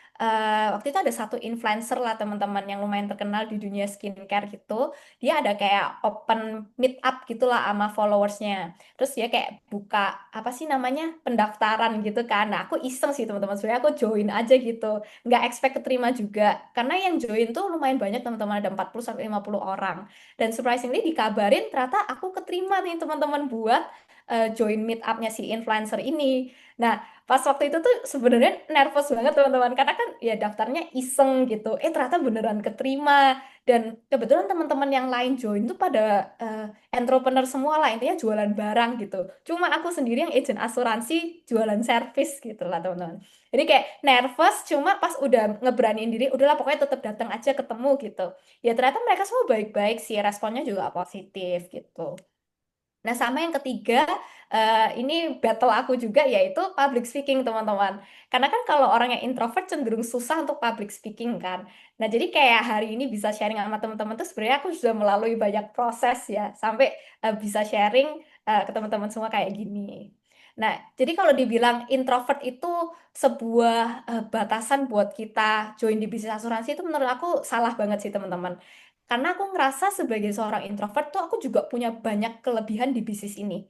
waktu itu ada satu influencer lah teman-teman yang lumayan terkenal di dunia skincare gitu. Dia ada kayak open meet up gitulah sama followersnya. Terus dia kayak buka apa sih namanya pendaftaran gitu kan. Nah, aku iseng sih teman-teman. Sebenarnya aku join aja gitu. Nggak expect keterima juga. Karena yang join tuh lumayan banyak teman-teman. Ada 40 sampai 50 orang. Dan surprisingly dikabarin ternyata aku keterima nih teman-teman buat join meet up-nya si influencer ini. Nah, pas waktu itu tuh sebenarnya nervous banget teman-teman karena kan ya daftarnya iseng gitu. Ternyata beneran keterima dan kebetulan teman-teman yang lain join tuh pada entrepreneur semua lah intinya jualan barang gitu. Cuma aku sendiri yang agent asuransi jualan servis gitu lah teman-teman. Jadi kayak nervous cuma pas udah ngeberaniin diri udahlah pokoknya tetap datang aja ketemu gitu. Ya ternyata mereka semua baik-baik sih responnya juga positif gitu. Nah, sama yang ketiga, ini battle aku juga yaitu public speaking, teman-teman. Karena kan kalau orang yang introvert cenderung susah untuk public speaking kan. Nah, jadi kayak hari ini bisa sharing sama teman-teman tuh sebenarnya aku sudah melalui banyak proses ya, sampai bisa sharing ke teman-teman semua kayak gini. Nah, jadi kalau dibilang introvert itu sebuah batasan buat kita join di bisnis asuransi itu menurut aku salah banget sih, teman-teman. Karena aku ngerasa sebagai seorang introvert tuh aku juga punya banyak kelebihan di bisnis ini.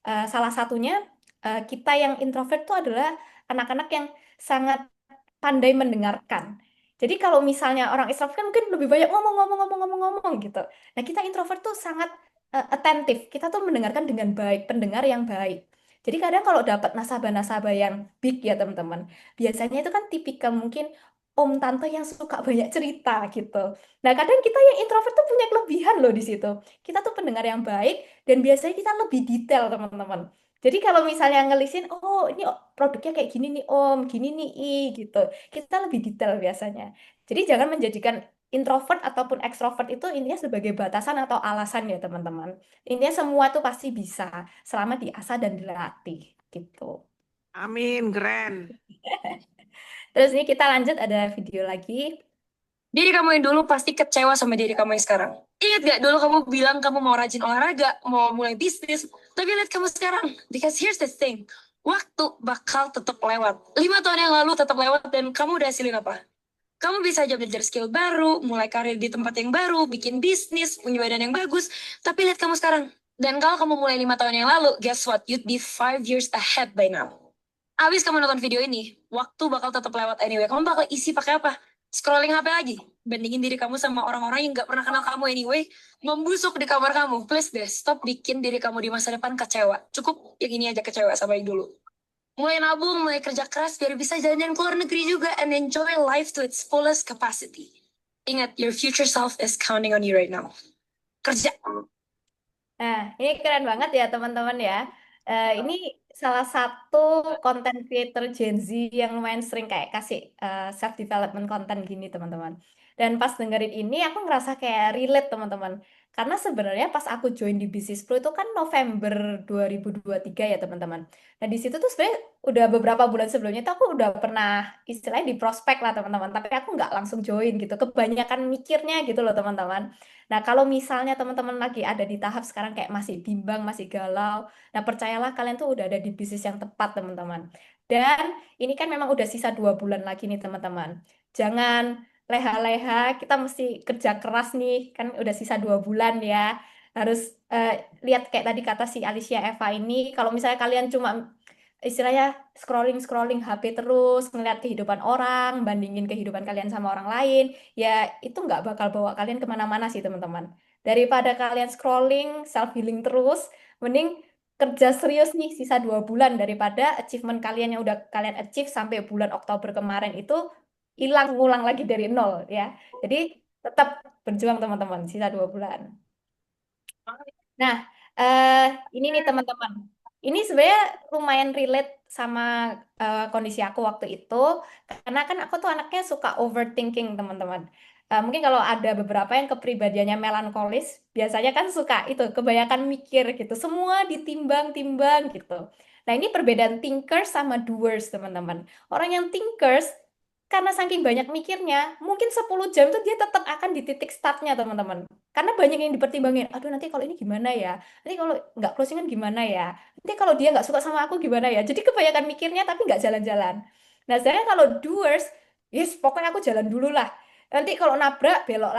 Salah satunya kita yang introvert tuh adalah anak-anak yang sangat pandai mendengarkan. Jadi kalau misalnya orang extrovert kan mungkin lebih banyak ngomong gitu. Nah, kita introvert tuh sangat attentif. Kita tuh mendengarkan dengan baik, pendengar yang baik. Jadi kadang kalau dapat nasabah-nasabah yang big ya teman-teman, biasanya itu kan tipikal mungkin om tante yang suka banyak cerita gitu. Nah, kadang kita yang introvert tuh punya kelebihan loh di situ. Kita tuh pendengar yang baik dan biasanya kita lebih detail teman-teman. Jadi kalau misalnya ngelisin, oh ini produknya kayak gini nih om, gini nih gitu. Kita lebih detail biasanya. Jadi jangan menjadikan introvert ataupun ekstrovert itu intinya sebagai batasan atau alasan ya teman-teman. Intinya semua tuh pasti bisa selama diasah dan dilatih gitu. Amin, keren. Terus ini kita lanjut ada video lagi. Diri kamu yang dulu pasti kecewa sama diri kamu yang sekarang. Ingat gak dulu kamu bilang kamu mau rajin olahraga, mau mulai bisnis, tapi lihat kamu sekarang. Because here's the thing, waktu bakal tetap lewat. 5 tahun yang lalu tetap lewat dan kamu udah hasilin apa? Kamu bisa aja belajar skill baru, mulai karir di tempat yang baru, bikin bisnis, punya badan yang bagus. Tapi lihat kamu sekarang. Dan kalau kamu mulai 5 tahun yang lalu, guess what? You'd be 5 years ahead by now. Abis kamu nonton video ini, waktu bakal tetap lewat anyway. Kamu bakal isi pakai apa? Scrolling HP lagi. Bandingin diri kamu sama orang-orang yang gak pernah kenal kamu anyway. Membusuk di kamar kamu. Please deh, stop bikin diri kamu di masa depan kecewa. Cukup yang ini aja kecewa sama yang dulu. Mulai nabung, mulai kerja keras biar bisa jalan-jalan ke luar negeri juga and enjoy life to its fullest capacity. Ingat, your future self is counting on you right now. Kerja. Nah, ini keren banget ya teman-teman ya. Ini salah satu konten creator Gen Z yang lumayan sering kayak kasih self development konten gini teman-teman. Dan pas dengerin ini aku ngerasa kayak relate teman-teman. Karena sebenarnya pas aku join di Business Pro itu kan November 2023 ya teman-teman. Nah di situ tuh sebenarnya udah beberapa bulan sebelumnya tuh aku udah pernah istilahnya di prospek lah teman-teman. Tapi aku nggak langsung join gitu. Kebanyakan mikirnya gitu loh teman-teman. Nah, kalau misalnya teman-teman lagi ada di tahap sekarang kayak masih bimbang, masih galau, nah percayalah kalian tuh udah ada di bisnis yang tepat, teman-teman. Dan ini kan memang udah sisa 2 bulan lagi nih, teman-teman. Jangan leha-leha, kita mesti kerja keras nih, kan udah sisa 2 bulan ya. Harus eh, lihat kayak tadi kata si Alicia Eva ini, kalau misalnya kalian cuma istilahnya scrolling HP terus, ngeliat kehidupan orang, bandingin kehidupan kalian sama orang lain, ya itu nggak bakal bawa kalian kemana-mana sih teman-teman. Daripada kalian scrolling, self healing terus, mending kerja serius nih sisa 2 bulan daripada achievement kalian yang udah kalian achieve sampai bulan Oktober kemarin itu hilang ngulang lagi dari nol ya. Jadi tetap berjuang teman-teman, sisa 2 bulan. Nah, ini nih teman-teman. Ini sebenarnya lumayan relate sama kondisi aku waktu itu, karena kan aku tuh anaknya suka overthinking teman-teman. Mungkin kalau ada beberapa yang kepribadiannya melankolis, biasanya kan suka itu kebanyakan mikir gitu, semua ditimbang-timbang gitu. Nah, ini perbedaan thinkers sama doers teman-teman. Orang yang thinkers karena saking banyak mikirnya, mungkin 10 jam tuh dia tetap akan di titik startnya teman-teman. Karena banyak yang dipertimbangin. Aduh nanti kalau ini gimana ya? Nanti kalau nggak closingan gimana ya? Nanti kalau dia nggak suka sama aku gimana ya? Jadi kebanyakan mikirnya tapi nggak jalan-jalan. Nah saya kalau doers, yes pokoknya aku jalan dulu lah. Nanti kalau nabrak belok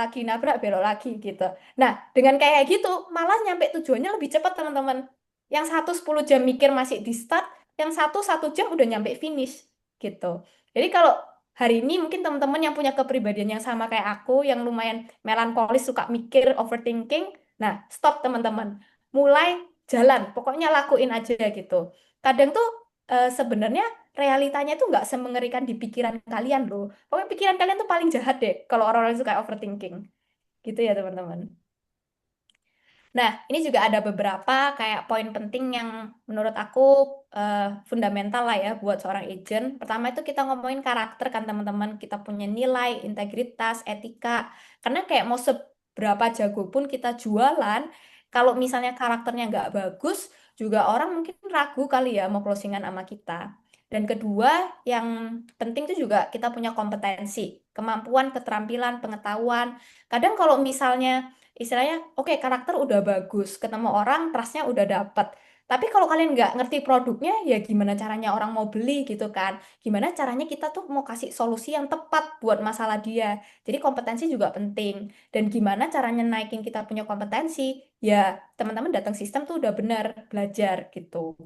lagi gitu. Nah dengan kayak gitu malah nyampe tujuannya lebih cepat teman-teman. Yang satu 10 jam mikir masih di start, yang satu 1 jam udah nyampe finish gitu. Jadi kalau hari ini mungkin teman-teman yang punya kepribadian yang sama kayak aku, yang lumayan melankolis, suka mikir, overthinking, nah stop teman-teman. Mulai jalan, pokoknya lakuin aja gitu. Kadang tuh sebenarnya realitanya tuh nggak semengerikan di pikiran kalian loh. Pokoknya pikiran kalian tuh paling jahat deh kalau orang-orang suka overthinking. Gitu ya teman-teman. Nah, ini juga ada beberapa kayak poin penting yang menurut aku fundamental lah ya buat seorang agent. Pertama itu kita ngomongin karakter kan teman-teman. Kita punya nilai, integritas, etika. Karena kayak mau seberapa jago pun kita jualan, kalau misalnya karakternya nggak bagus, juga orang mungkin ragu kali ya mau closingan sama kita. Dan kedua, yang penting itu juga kita punya kompetensi, kemampuan, keterampilan, pengetahuan. Kadang kalau misalnya istilahnya oke karakter udah bagus ketemu orang trustnya udah dapet tapi kalau kalian nggak ngerti produknya ya gimana caranya orang mau beli gitu kan gimana caranya kita tuh mau kasih solusi yang tepat buat masalah dia jadi kompetensi juga penting dan gimana caranya naikin kita punya kompetensi ya teman-teman datang sistem tuh udah benar belajar gitu.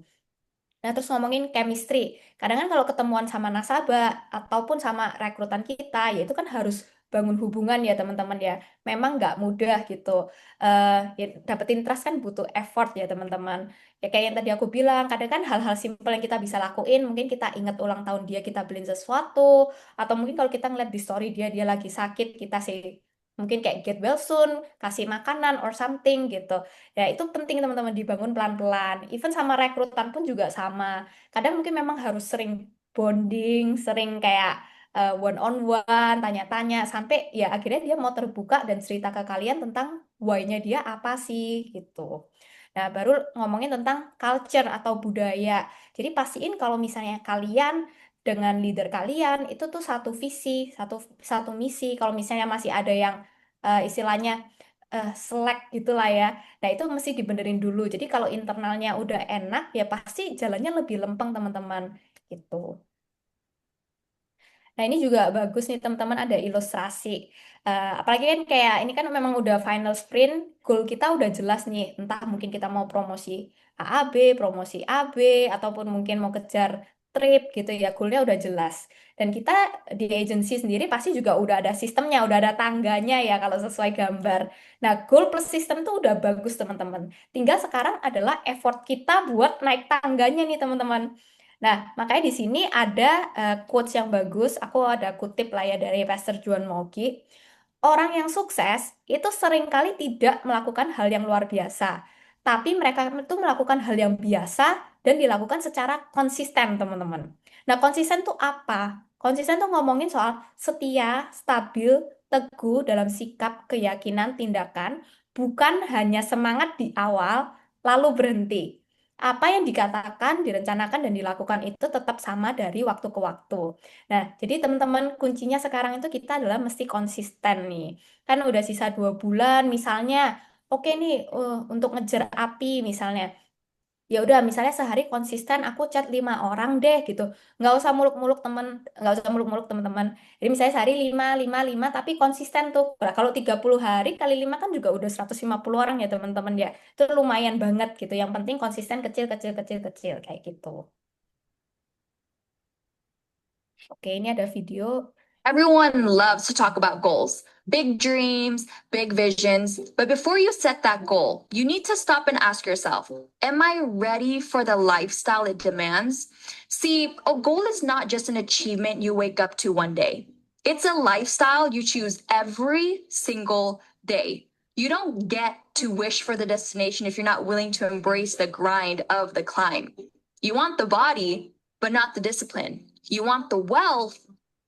Nah, terus ngomongin chemistry. Kadang kan kalau ketemuan sama nasabah ataupun sama rekrutan kita, ya itu kan harus bangun hubungan ya teman-teman ya. Memang nggak mudah gitu. Ya, dapetin trust kan butuh effort ya teman-teman. Ya kayak yang tadi aku bilang, kadang kan hal-hal simpel yang kita bisa lakuin, mungkin kita ingat ulang tahun dia, kita beliin sesuatu, atau mungkin kalau kita ngeliat di story dia lagi sakit, kita sih mungkin kayak get well soon, kasih makanan or something gitu. Ya, itu penting teman-teman dibangun pelan-pelan. Even sama rekrutan pun juga sama. Kadang mungkin memang harus sering bonding, sering kayak one on one, tanya-tanya sampai ya akhirnya dia mau terbuka dan cerita ke kalian tentang why-nya dia apa sih gitu. Nah, baru ngomongin tentang culture atau budaya. Jadi pastiin kalau misalnya kalian dengan leader kalian itu tuh satu visi, satu satu misi. Kalau misalnya masih ada yang istilahnya slack gitulah ya. Nah, itu mesti dibenerin dulu. Jadi kalau internalnya udah enak, ya pasti jalannya lebih lempeng, teman-teman. Gitu. Nah, ini juga bagus nih, teman-teman, ada ilustrasi. Apalagi kan kayak ini kan memang udah final sprint, goal kita udah jelas nih. Entah mungkin kita mau promosi AAB, promosi AB, ataupun mungkin mau kejar trip gitu ya, goalnya udah jelas. Dan kita di agency sendiri pasti juga udah ada sistemnya, udah ada tangganya ya kalau sesuai gambar. Nah, goal plus sistem tuh udah bagus, teman-teman. Tinggal sekarang adalah effort kita buat naik tangganya nih, teman-teman. Nah, makanya di sini ada quotes yang bagus. Aku ada kutip lah ya dari Pastor Juan Mogi. Orang yang sukses itu seringkali tidak melakukan hal yang luar biasa. Tapi mereka itu melakukan hal yang biasa dan dilakukan secara konsisten, teman-teman. Nah, konsisten tuh apa? Konsisten tuh ngomongin soal setia, stabil, teguh dalam sikap, keyakinan, tindakan, bukan hanya semangat di awal, lalu berhenti. Apa yang dikatakan, direncanakan, dan dilakukan itu tetap sama dari waktu ke waktu. Nah, jadi teman-teman kuncinya sekarang itu kita adalah mesti konsisten nih. Kan udah sisa 2 bulan, misalnya, oke nih untuk ngejar api misalnya. Ya udah, misalnya sehari konsisten aku chat 5 orang deh gitu. Nggak usah muluk-muluk temen, nggak usah muluk-muluk teman-teman. Jadi misalnya sehari 5, 5, 5, tapi konsisten tuh. Nah, kalau 30 hari kali 5 kan juga udah 150 orang ya teman-teman ya. Itu lumayan banget gitu. Yang penting konsisten kecil, kecil, kecil, kecil kayak gitu. Oke, ini ada video. Everyone loves to talk about goals, big dreams, big visions. But before you set that goal, you need to stop and ask yourself, am I ready for the lifestyle it demands? See, a goal is not just an achievement you wake up to one day. It's a lifestyle you choose every single day. You don't get to wish for the destination if you're not willing to embrace the grind of the climb. You want the body, but not the discipline. You want the wealth,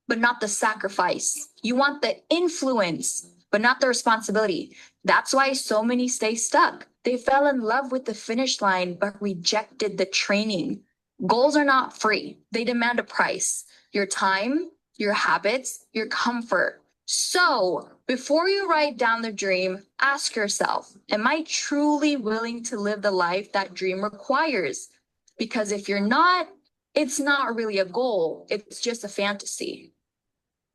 but not the sacrifice. You want the influence, but not the responsibility. That's why so many stay stuck. They fell in love with the finish line, but rejected the training. Goals are not free, they demand a price: your time, your habits, your comfort. So, before you write down the dream, ask yourself, am I truly willing to live the life that dream requires? Because if you're not, it's not really a goal, it's just a fantasy.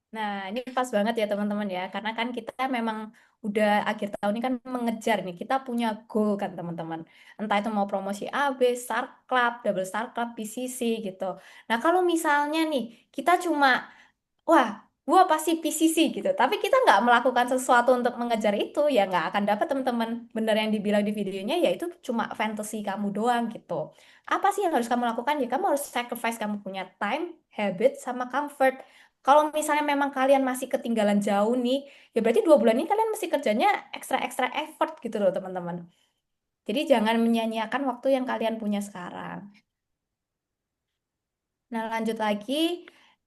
Nah, ini pas banget ya teman-teman ya, karena kan kita memang udah akhir tahun ini kan mengejar nih, kita punya goal kan teman-teman. Entah itu mau promosi AB, Star Club, Double Star Club, PCC gitu. Nah, kalau misalnya nih kita cuma wah, gua pasti PCC gitu. Tapi kita nggak melakukan sesuatu untuk mengejar itu, ya nggak akan dapat teman-teman. Bener yang dibilang di videonya, ya itu cuma fantasy kamu doang gitu. Apa sih yang harus kamu lakukan? Ya kamu harus sacrifice kamu punya time, habit, sama comfort. Kalau misalnya memang kalian masih ketinggalan jauh nih, ya berarti 2 bulan ini kalian mesti kerjanya ekstra-ekstra effort gitu loh teman-teman. Jadi jangan menyia-nyiakan waktu yang kalian punya sekarang. Nah, lanjut lagi.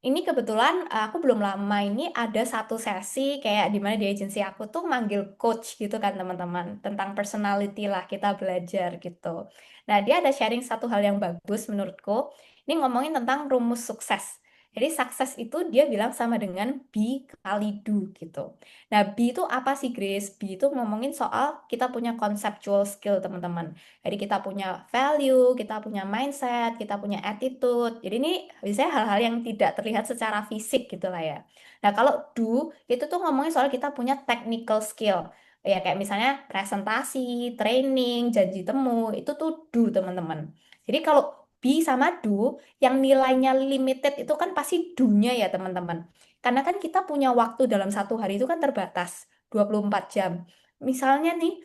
Ini kebetulan aku belum lama ini ada satu sesi kayak di mana di agensi aku tuh manggil coach gitu kan teman-teman. Tentang personality lah kita belajar gitu. Nah, dia ada sharing satu hal yang bagus menurutku. Ini ngomongin tentang rumus sukses. Jadi sukses itu dia bilang sama dengan be kali do gitu. Nah, be itu apa sih Grace? Be itu ngomongin soal kita punya conceptual skill teman-teman. Jadi kita punya value, kita punya mindset, kita punya attitude. Jadi ini biasanya hal-hal yang tidak terlihat secara fisik gitu lah ya. Nah kalau do itu tuh ngomongin soal kita punya technical skill. Ya kayak misalnya presentasi, training, janji temu, itu tuh do teman-teman. Jadi kalau be sama do yang nilainya limited itu kan pasti do-nya ya teman-teman. Karena kan kita punya waktu dalam satu hari itu kan terbatas, 24 jam. Misalnya nih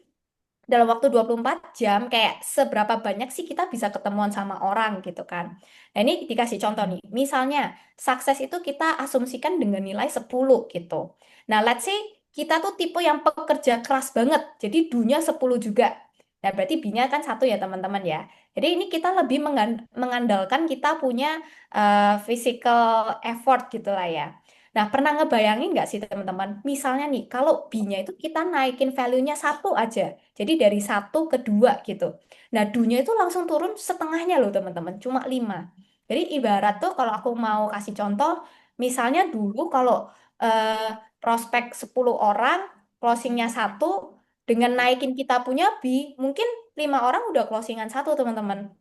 dalam waktu 24 jam kayak seberapa banyak sih kita bisa ketemuan sama orang gitu kan. Nah, ini dikasih contoh nih. Misalnya, sukses itu kita asumsikan dengan nilai 10 gitu. Nah, let's say kita tuh tipe yang pekerja keras banget. Jadi dunya 10 juga. Nah, berarti B-nya kan 1 ya teman-teman ya. Jadi ini kita lebih mengandalkan kita punya physical effort gitu lah ya. Nah, pernah ngebayangin nggak sih teman-teman? Misalnya nih, kalau B-nya itu kita naikin value-nya 1 aja. Jadi dari 1 ke 2 gitu. Nah, dunya itu langsung turun setengahnya loh teman-teman, cuma 5. Jadi ibarat tuh kalau aku mau kasih contoh, misalnya dulu kalau eh, prospek 10 orang, closingnya 1, dengan naikin kita punya B, mungkin 5 orang udah closingan 1 teman-teman.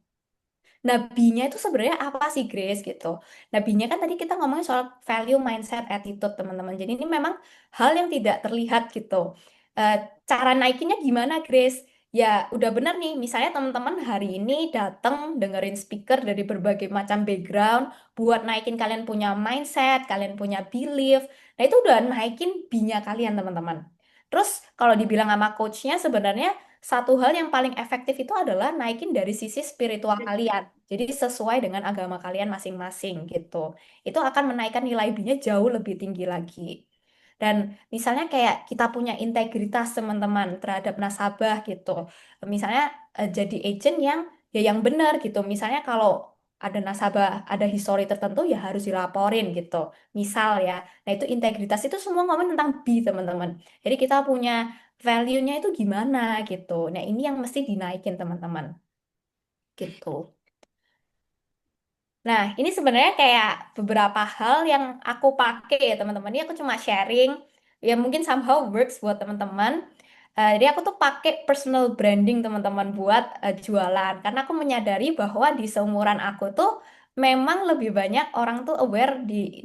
Nah, B-nya itu sebenarnya apa sih, Grace gitu. Nah, B-nya kan tadi kita ngomongin soal value, mindset, attitude, teman-teman. Jadi ini memang hal yang tidak terlihat gitu. Eh, Cara naikinnya gimana, Grace? Ya, udah bener nih. Misalnya teman-teman hari ini datang dengerin speaker dari berbagai macam background buat naikin kalian punya mindset, kalian punya belief. Nah, itu udah naikin B-nya kalian, teman-teman. Terus kalau dibilang sama coachnya sebenarnya satu hal yang paling efektif itu adalah naikin dari sisi spiritual kalian. Jadi sesuai dengan agama kalian masing-masing gitu. Itu akan menaikkan nilai B-nya jauh lebih tinggi lagi. Dan misalnya kayak kita punya integritas teman-teman terhadap nasabah gitu. Misalnya jadi agent yang benar gitu. Misalnya kalau ada nasabah, ada histori tertentu ya harus dilaporin gitu. Misal ya. Nah, itu integritas itu semua ngomong tentang B, teman-teman. Jadi kita punya value-nya itu gimana gitu. Nah, ini yang mesti dinaikin teman-teman. Gitu. Nah, ini sebenarnya kayak beberapa hal yang aku pakai ya teman-teman. Ini aku cuma sharing. Ya mungkin somehow works buat teman-teman. Jadi aku tuh pakai personal branding teman-teman buat jualan. Karena aku menyadari bahwa di seumuran aku tuh memang lebih banyak orang tuh aware di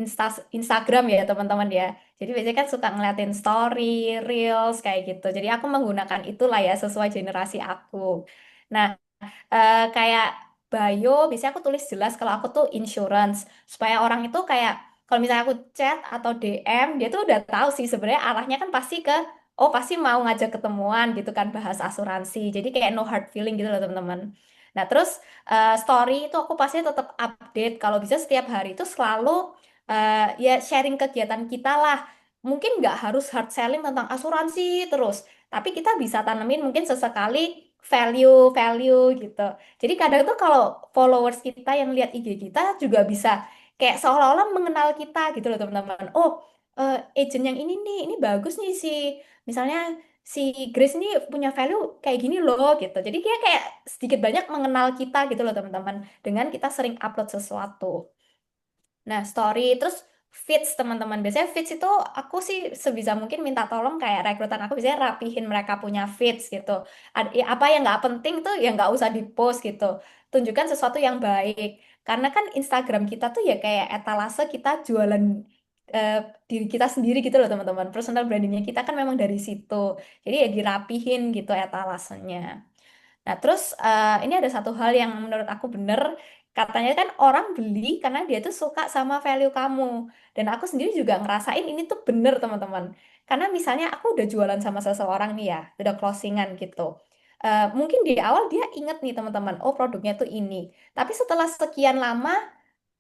Instagram ya teman-teman ya. Jadi biasanya kan suka ngeliatin story, reels kayak gitu. Jadi aku menggunakan itulah ya sesuai generasi aku. Nah, kayak bio, biasanya aku tulis jelas kalau aku tuh insurance supaya orang itu kayak kalau misalnya aku chat atau DM dia tuh udah tahu sih sebenarnya arahnya kan pasti ke oh pasti mau ngajak ketemuan gitu kan bahas asuransi. Jadi kayak no hard feeling gitu loh teman-teman. Nah, terus story itu aku pasti tetap update kalau bisa setiap hari itu selalu ya sharing kegiatan kita lah. Mungkin nggak harus hard selling tentang asuransi terus, tapi kita bisa tanemin mungkin sesekali value-value gitu. Jadi kadang tuh kalau followers kita yang lihat IG kita juga bisa kayak seolah-olah mengenal kita gitu loh teman-teman. Oh, agent yang ini nih, ini bagus nih misalnya si Grace nih punya value kayak gini loh gitu. Jadi dia kayak sedikit banyak mengenal kita gitu loh teman-teman dengan kita sering upload sesuatu. Nah, story terus feeds teman-teman. Biasanya feeds itu aku sih sebisa mungkin minta tolong kayak rekrutan aku biasanya rapihin mereka punya feeds gitu. Ya, apa yang nggak penting tuh ya nggak usah di-post gitu. Tunjukkan sesuatu yang baik. Karena kan Instagram kita tuh ya kayak etalase kita jualan eh, diri kita sendiri gitu loh teman-teman. Personal brandingnya kita kan memang dari situ. Jadi ya dirapihin gitu etalasenya. Nah, terus ini ada satu hal yang menurut aku bener. Katanya kan orang beli karena dia tuh suka sama value kamu. Dan aku sendiri juga ngerasain ini tuh bener, teman-teman. Karena misalnya aku udah jualan sama seseorang nih ya, udah closingan gitu. Mungkin di awal dia inget nih teman-teman, oh produknya tuh ini. Tapi setelah sekian lama,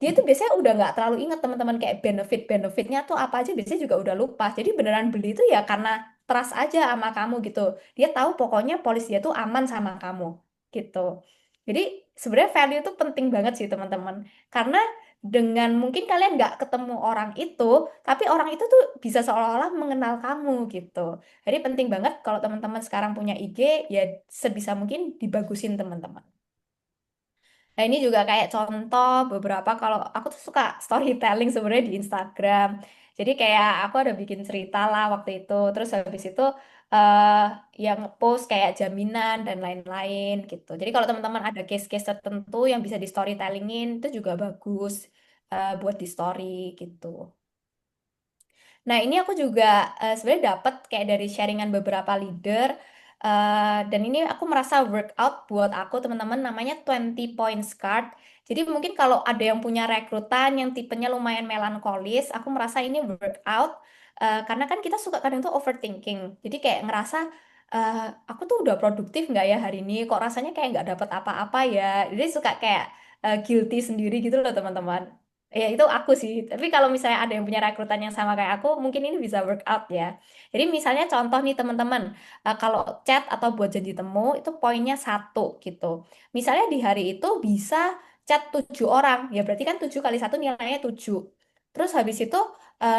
dia tuh biasanya udah nggak terlalu inget teman-teman kayak benefitnya tuh apa aja biasanya juga udah lupa. Jadi beneran beli itu ya karena trust aja sama kamu gitu. Dia tahu pokoknya polis dia tuh aman sama kamu gitu. Jadi sebenarnya value itu penting banget sih teman-teman. Karena dengan mungkin kalian nggak ketemu orang itu, tapi orang itu tuh bisa seolah-olah mengenal kamu gitu. Jadi penting banget kalau teman-teman sekarang punya IG ya sebisa mungkin dibagusin teman-teman. Nah, ini juga kayak contoh beberapa kalau aku tuh suka storytelling sebenarnya di Instagram. Jadi kayak aku ada bikin cerita lah waktu itu. Terus habis itu eh yang post kayak jaminan dan lain-lain gitu. Jadi kalau teman-teman ada case-case tertentu yang bisa di storytellingin itu juga bagus buat di story gitu. Nah, ini aku juga sebenarnya dapat kayak dari sharingan beberapa leader dan ini aku merasa workout buat aku teman-teman namanya 20 points card. Jadi mungkin kalau ada yang punya rekrutan yang tipenya lumayan melankolis, aku merasa ini workout karena kan kita suka kadang tuh overthinking. Jadi kayak ngerasa eh, aku tuh udah produktif nggak ya hari ini? Kok rasanya kayak nggak dapet apa-apa ya? Jadi suka kayak guilty sendiri gitu loh teman-teman. Ya itu aku sih. Tapi kalau misalnya ada yang punya rekrutan yang sama kayak aku, mungkin ini bisa work out ya. Jadi misalnya contoh nih teman-teman, kalau chat atau buat janji temu itu poinnya satu gitu. Misalnya di hari itu bisa chat 7 orang, ya berarti kan 7 kali 1 nilainya 7. Terus habis itu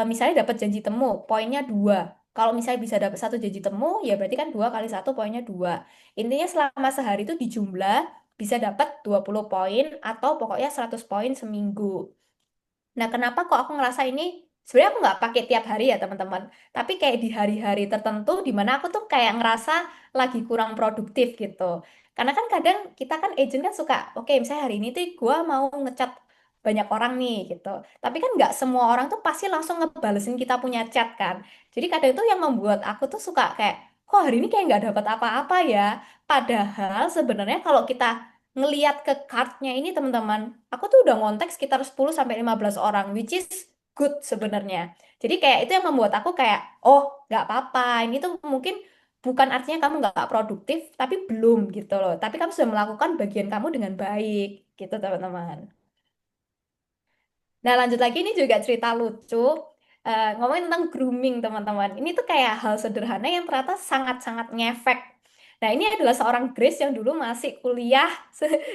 misalnya dapat janji temu, poinnya 2. Kalau misalnya bisa dapat satu janji temu, ya berarti kan 2 kali 1 poinnya 2. Intinya selama sehari itu dijumlah bisa dapat 20 poin atau pokoknya 100 poin seminggu. Nah, kenapa kok aku ngerasa ini sebenarnya aku nggak pakai tiap hari ya teman-teman, tapi kayak di hari-hari tertentu di mana aku tuh kayak ngerasa lagi kurang produktif gitu. Karena kan kadang kita kan agent kan suka, oke misalnya hari ini tuh gua mau ngecat banyak orang nih gitu. Tapi kan nggak semua orang tuh pasti langsung ngebalesin kita punya chat kan. Jadi kadang itu yang membuat aku tuh suka kayak, kok hari ini kayak nggak dapat apa-apa ya. Padahal sebenarnya kalau kita ngeliat ke cardnya ini teman-teman, aku tuh udah ngontek sekitar 10 sampai 15 orang, which is good sebenarnya. Jadi kayak itu yang membuat aku kayak, oh nggak apa-apa, ini tuh mungkin bukan artinya kamu nggak produktif, tapi belum gitu loh. Tapi kamu sudah melakukan bagian kamu dengan baik, gitu teman-teman. Nah, lanjut lagi ini juga cerita lucu. Ngomongin tentang grooming, teman-teman. Ini tuh kayak hal sederhana yang ternyata sangat-sangat ngefek. Nah, ini adalah seorang Grace yang dulu masih kuliah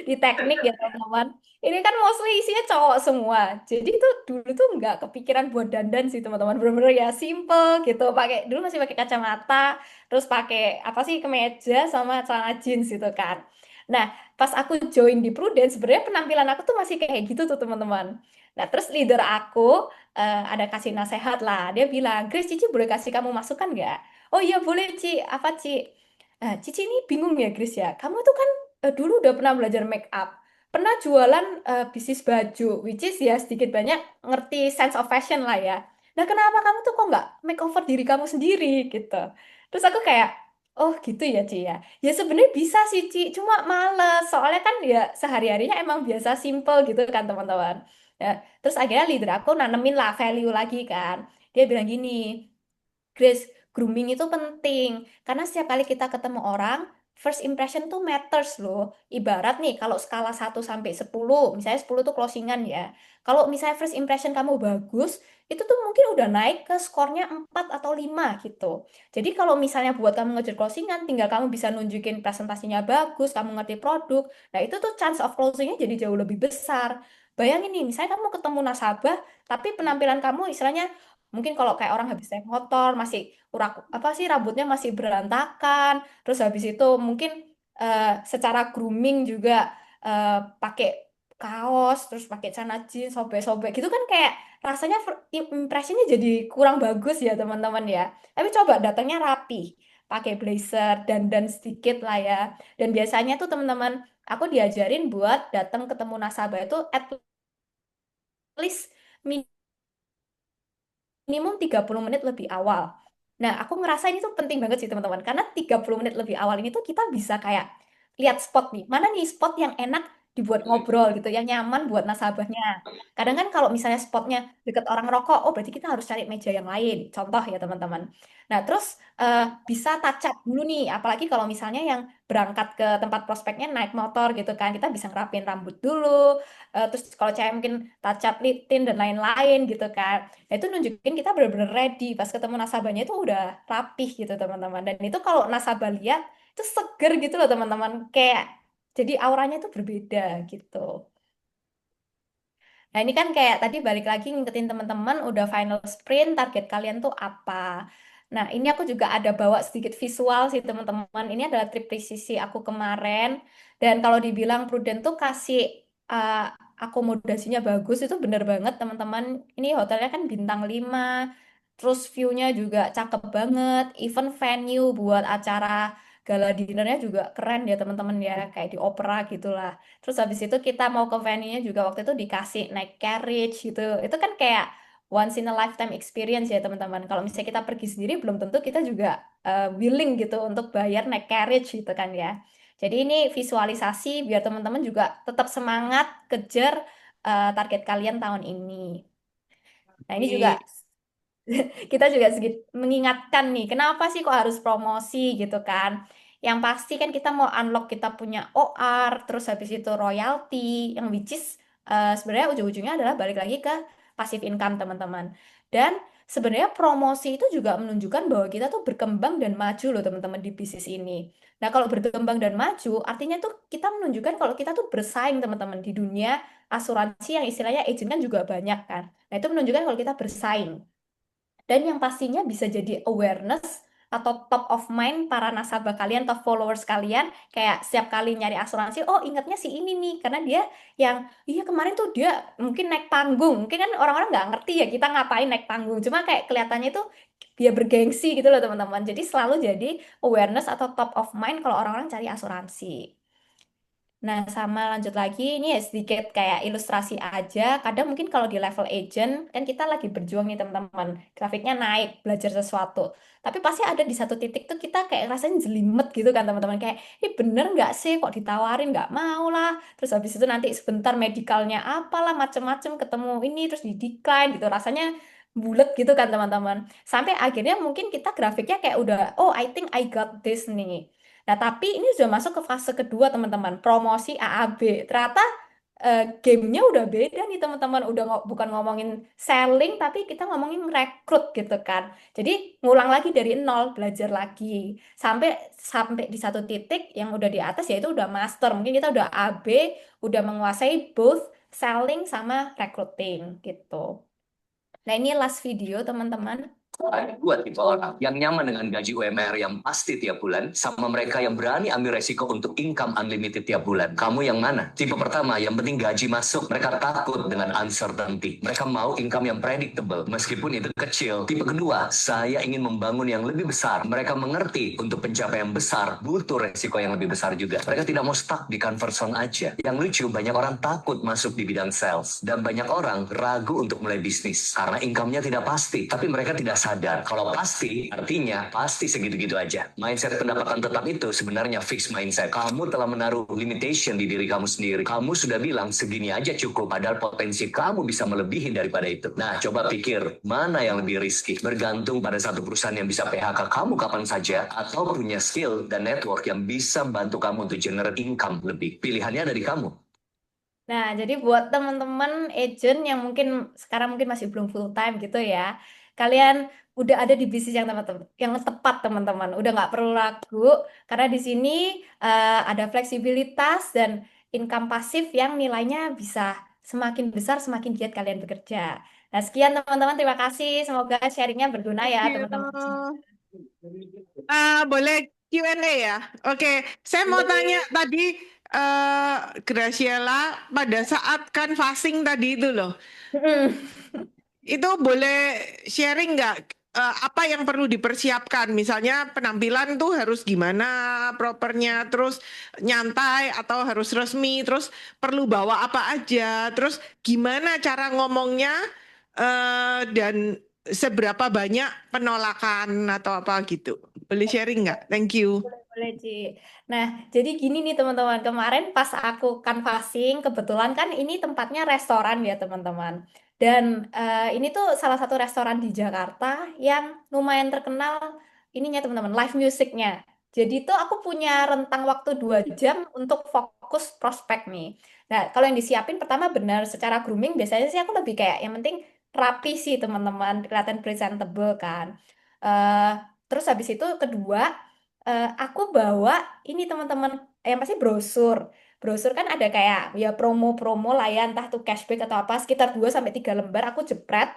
di teknik ya, teman-teman. Ini kan mostly isinya cowok semua. Jadi tuh dulu tuh nggak kepikiran buat dandan sih, teman-teman. Bener-bener ya simple gitu. Dulu masih pakai kacamata, terus pakai apa sih kemeja sama celana jeans gitu kan. Nah, pas aku join di Prudence, sebenarnya penampilan aku tuh masih kayak gitu tuh, teman-teman. Nah, terus leader aku ada kasih nasihat lah. Dia bilang, Grace, Cici boleh kasih kamu masukan nggak? Oh iya boleh, Ci. Apa, Ci? Cici ini bingung ya, Grace ya. Kamu tuh kan dulu udah pernah belajar make up. Pernah jualan bisnis baju, which is ya sedikit banyak ngerti sense of fashion lah ya. Nah, kenapa kamu tuh kok nggak makeover diri kamu sendiri gitu? Terus aku kayak, oh gitu ya, Ci ya. Ya sebenarnya bisa sih, Ci. Cuma males. Soalnya kan ya sehari-harinya emang biasa simple gitu kan, teman-teman. Ya, terus akhirnya leader aku nanemin lah value lagi kan. Dia bilang gini, Grace, grooming itu penting. Karena setiap kali kita ketemu orang, first impression tuh matters loh. Ibarat nih kalau skala 1 sampai 10, misalnya 10 tuh closingan ya. Kalau misalnya first impression kamu bagus, itu tuh mungkin udah naik ke skornya 4 atau 5 gitu. Jadi kalau misalnya buat kamu ngejar closingan, tinggal kamu bisa nunjukin presentasinya bagus, kamu ngerti produk. Nah, itu tuh chance of closingnya jadi jauh lebih besar. Bayangin nih, misalnya kamu ketemu nasabah, tapi penampilan kamu istilahnya mungkin kalau kayak orang habis naik motor, masih apa sih rambutnya masih berantakan, terus habis itu mungkin secara grooming juga pakai kaos, terus pakai celana jeans, sobek-sobek gitu kan kayak rasanya impresinya jadi kurang bagus ya teman-teman ya. Tapi coba datangnya rapi, pakai blazer, dan sedikit lah ya. Dan biasanya tuh teman-teman, aku diajarin buat datang ketemu nasabah itu at least minimum 30 menit lebih awal. Nah, aku ngerasa ini tuh penting banget sih teman-teman. Karena 30 menit lebih awal ini tuh kita bisa kayak lihat spot nih. Mana nih spot yang enak dibuat ngobrol gitu, yang nyaman buat nasabahnya. Kadang kan kalau misalnya spotnya deket orang rokok, oh berarti kita harus cari meja yang lain. Contoh ya teman-teman. Nah, terus bisa touch up dulu nih. Apalagi kalau misalnya yang berangkat ke tempat prospeknya naik motor gitu kan. Kita bisa ngerapin rambut dulu. Terus kalau cewek mungkin touch up lip tint dan lain-lain gitu kan. Nah, itu nunjukin kita benar-benar ready. Pas ketemu nasabahnya itu udah rapih gitu teman-teman. Dan itu kalau nasabah lihat itu seger gitu loh teman-teman. Kayak jadi auranya itu berbeda gitu. Nah, ini kan kayak tadi balik lagi ngingetin teman-teman udah final sprint, target kalian tuh apa. Nah, ini aku juga ada bawa sedikit visual sih teman-teman. Ini adalah trip presisi aku kemarin. Dan kalau dibilang Prudent tuh kasih uh, akomodasinya bagus, itu bener banget teman-teman. Ini hotelnya kan bintang 5, terus view-nya juga cakep banget. Even venue buat acara gala dinnernya juga keren ya teman-teman ya. Kayak di opera gitulah. Terus habis itu kita mau ke venue-nya juga waktu itu dikasih naik carriage gitu. Itu kan kayak once in a lifetime experience ya teman-teman. Kalau misalnya kita pergi sendiri belum tentu kita juga willing gitu untuk bayar naik carriage gitu kan ya. Jadi ini visualisasi biar teman-teman juga tetap semangat kejar target kalian tahun ini. Nah, ini juga kita juga sedikit mengingatkan nih, kenapa sih kok harus promosi gitu kan? Yang pasti kan kita mau unlock kita punya OR, terus habis itu royalty, yang which is sebenarnya ujung-ujungnya adalah balik lagi ke passive income teman-teman. Dan sebenarnya promosi itu juga menunjukkan bahwa kita tuh berkembang dan maju loh teman-teman di bisnis ini. Nah, kalau berkembang dan maju, artinya tuh kita menunjukkan kalau kita tuh bersaing teman-teman di dunia asuransi yang istilahnya agent kan juga banyak kan. Nah, itu menunjukkan kalau kita bersaing. Dan yang pastinya bisa jadi awareness atau top of mind para nasabah kalian atau followers kalian kayak setiap kali nyari asuransi, oh ingatnya si ini nih karena dia yang iya kemarin tuh dia mungkin naik panggung, mungkin kan orang-orang nggak ngerti ya kita ngapain naik panggung, cuma kayak kelihatannya itu dia bergengsi gitu loh teman-teman, jadi selalu jadi awareness atau top of mind kalau orang-orang cari asuransi. Nah, sama lanjut lagi, ini ya sedikit kayak ilustrasi aja. Kadang mungkin kalau di level agent, kan kita lagi berjuang nih teman-teman. Grafiknya naik, belajar sesuatu. Tapi pasti ada di satu titik tuh kita kayak rasanya jelimet gitu kan teman-teman. Kayak, ini bener nggak sih kok ditawarin nggak mau lah. Terus habis itu nanti sebentar medikalnya apalah, macem-macem ketemu ini, terus di decline gitu. Rasanya bulet gitu kan teman-teman. Sampai akhirnya mungkin kita grafiknya kayak udah, oh I think I got this nih. Nah, tapi ini sudah masuk ke fase kedua, teman-teman. Promosi AAB. Ternyata gamenya udah beda nih, teman-teman. Udah bukan ngomongin selling, tapi kita ngomongin rekrut gitu kan. Jadi, ngulang lagi dari nol, belajar lagi. Sampai sampai di satu titik yang udah di atas, yaitu udah master. Mungkin kita udah AB, udah menguasai both selling sama recruiting gitu. Nah, ini last video, teman-teman. Ada dua tipe orang yang nyaman dengan gaji UMR yang pasti tiap bulan sama mereka yang berani ambil resiko untuk income unlimited tiap bulan. Kamu yang mana? Tipe pertama yang penting gaji masuk, mereka takut dengan uncertainty. Mereka mau income yang predictable meskipun itu kecil. Tipe kedua, saya ingin membangun yang lebih besar. Mereka mengerti untuk pencapaian besar butuh resiko yang lebih besar juga. Mereka tidak mau stuck di comfort zone aja. Yang lucu, banyak orang takut masuk di bidang sales dan banyak orang ragu untuk mulai bisnis karena income-nya tidak pasti. Tapi mereka tidak sadar sadar. Kalau pasti, artinya pasti segitu-gitu aja. Mindset pendapatan tetap itu sebenarnya fixed mindset. Kamu telah menaruh limitation di diri kamu sendiri. Kamu sudah bilang segini aja cukup, padahal potensi kamu bisa melebihi daripada itu. Nah, coba pikir, mana yang lebih risky? Bergantung pada satu perusahaan yang bisa PHK kamu kapan saja, atau punya skill dan network yang bisa bantu kamu untuk generate income lebih. Pilihannya ada di kamu. Nah, jadi buat teman-teman agent yang mungkin sekarang mungkin masih belum full time gitu ya, kalian udah ada di bisnis yang teman-teman, yang tepat teman-teman, udah nggak perlu ragu karena di sini ada fleksibilitas dan income pasif yang nilainya bisa semakin besar semakin giat kalian bekerja. Nah, sekian teman-teman, terima kasih. Semoga sharingnya berguna ya Thank you. teman-teman. Boleh Q&A ya? Oke, saya mau tanya tadi Graciela pada saat canvassing tadi itu loh, itu boleh sharing nggak apa yang perlu dipersiapkan? Misalnya penampilan tuh harus gimana propernya, terus nyantai atau harus resmi, terus perlu bawa apa aja, terus gimana cara ngomongnya dan seberapa banyak penolakan atau apa gitu. Boleh sharing nggak? Thank you. Boleh, Ci. Nah, jadi gini nih teman-teman, kemarin pas aku canvassing, kebetulan kan ini tempatnya restoran ya teman-teman. Dan ini tuh salah satu restoran di Jakarta yang lumayan terkenal ininya teman-teman, live musicnya. Jadi tuh aku punya rentang waktu 2 jam untuk fokus prospek nih. Nah, kalau yang disiapin pertama benar secara grooming, biasanya sih aku lebih kayak yang penting rapi sih teman-teman, kelihatan presentable kan. Eh, terus habis itu kedua, aku bawa ini teman-teman, yang pasti brosur. Brosur kan ada kayak ya promo-promo lah ya, entah tuh cashback atau apa, sekitar 2 sampai 3 lembar aku jepret.